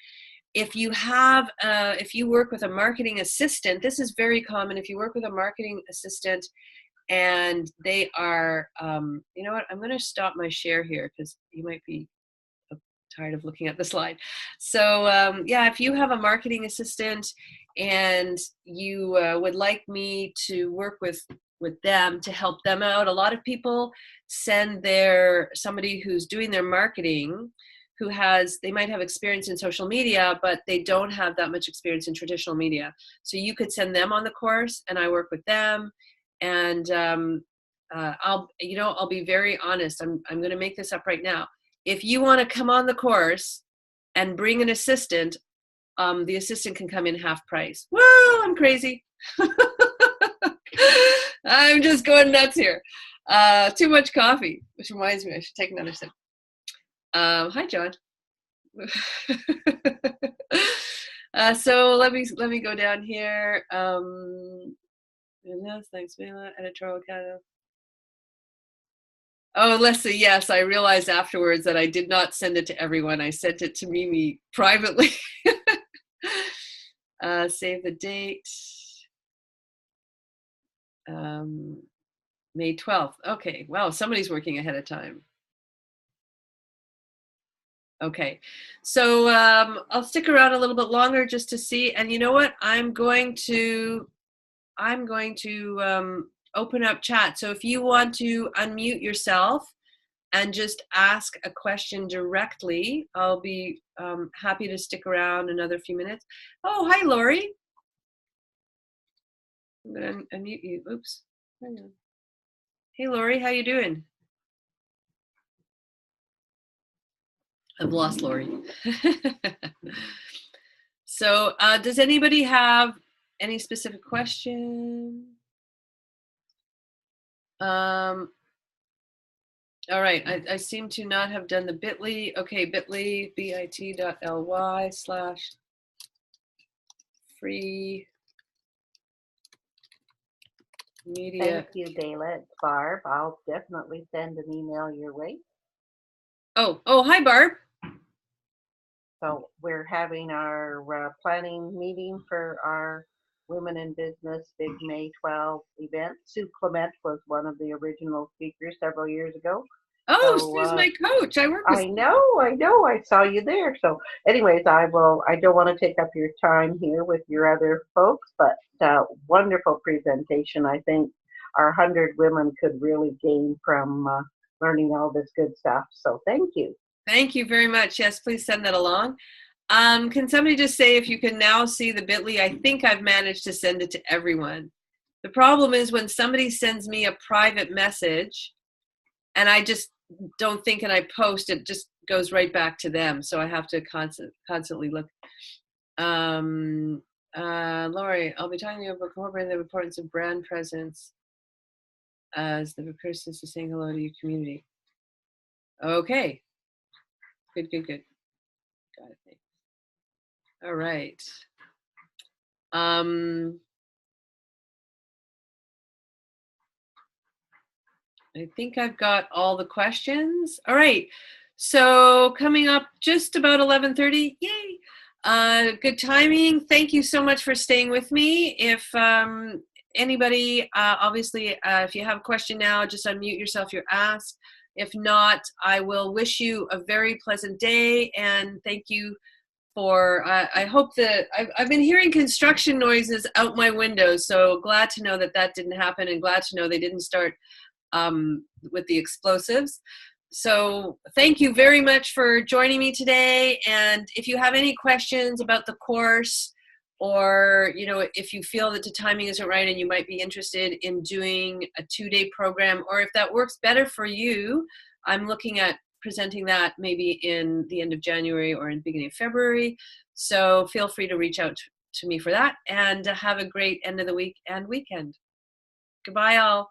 Speaker 1: if you have, if you work with a marketing assistant, this is very common. If you work with a marketing assistant and they are, you know what, I'm going to stop my share here because you might be tired of looking at the slide. So yeah, if you have a marketing assistant and you would like me to work with them to help them out, a lot of people send somebody who's doing their marketing, who they might have experience in social media, but they don't have that much experience in traditional media. So you could send them on the course and I work with them. And I'll be very honest. I'm going to make this up right now. If you want to come on the course and bring an assistant, the assistant can come in half price. Whoa, I'm crazy. I'm just going nuts here. Too much coffee, which reminds me I should take another sip. Hi, John. So let me go down here. Thanks, Mela. Editorial kind of. Oh, Leslie, yes, I realized afterwards that I did not send it to everyone. I sent it to Mimi privately. Save the date. May 12th. Okay, wow, somebody's working ahead of time. Okay, so I'll stick around a little bit longer just to see. And you know what? I'm going to open up chat. So if you want to unmute yourself and just ask a question directly, I'll be happy to stick around another few minutes. Oh, hi, Lori. I'm gonna unmute you. Oops. Hey, Lori, how you doing? I've lost Lori. So does anybody have any specific question? All right, I seem to not have done the bit.ly. Okay, bit.ly, bit.ly/free media.
Speaker 2: Thank you, Dayla. It's Barb. I'll definitely send an email your way.
Speaker 1: Oh, hi, Barb.
Speaker 2: So we're having our planning meeting for our Women in Business Big May 12 event. Sue Clement was one of the original speakers several years ago.
Speaker 1: Oh, so, Sue's my coach. I work with
Speaker 2: I know. I saw you there. So anyways, I don't want to take up your time here with your other folks, but wonderful presentation. I think our 100 women could really gain from learning all this good stuff. So thank you.
Speaker 1: Thank you very much. Yes, please send that along. Can somebody just say if you can now see the bit.ly? I think I've managed to send it to everyone. The problem is when somebody sends me a private message and I just don't think and I post, it just goes right back to them. So I have to constantly look. Lori, I'll be talking to you about incorporating the importance of brand presence as the precursors to saying hello to your community. Okay. Good. Got it. Thanks. All right. I think I've got all the questions. All right. So coming up just about 11:30. Yay. Good timing. Thank you so much for staying with me. If anybody, obviously, if you have a question now, just unmute yourself, your ask. If not, I will wish you a very pleasant day and thank you for, I hope that, I've been hearing construction noises out my window, so glad to know that that didn't happen and glad to know they didn't start with the explosives. So thank you very much for joining me today. And if you have any questions about the course, or if you feel that the timing isn't right and you might be interested in doing a 2-day program, or if that works better for you, I'm looking at presenting that maybe in the end of January or in the beginning of February. So feel free to reach out to me for that, and have a great end of the week and weekend. Goodbye all.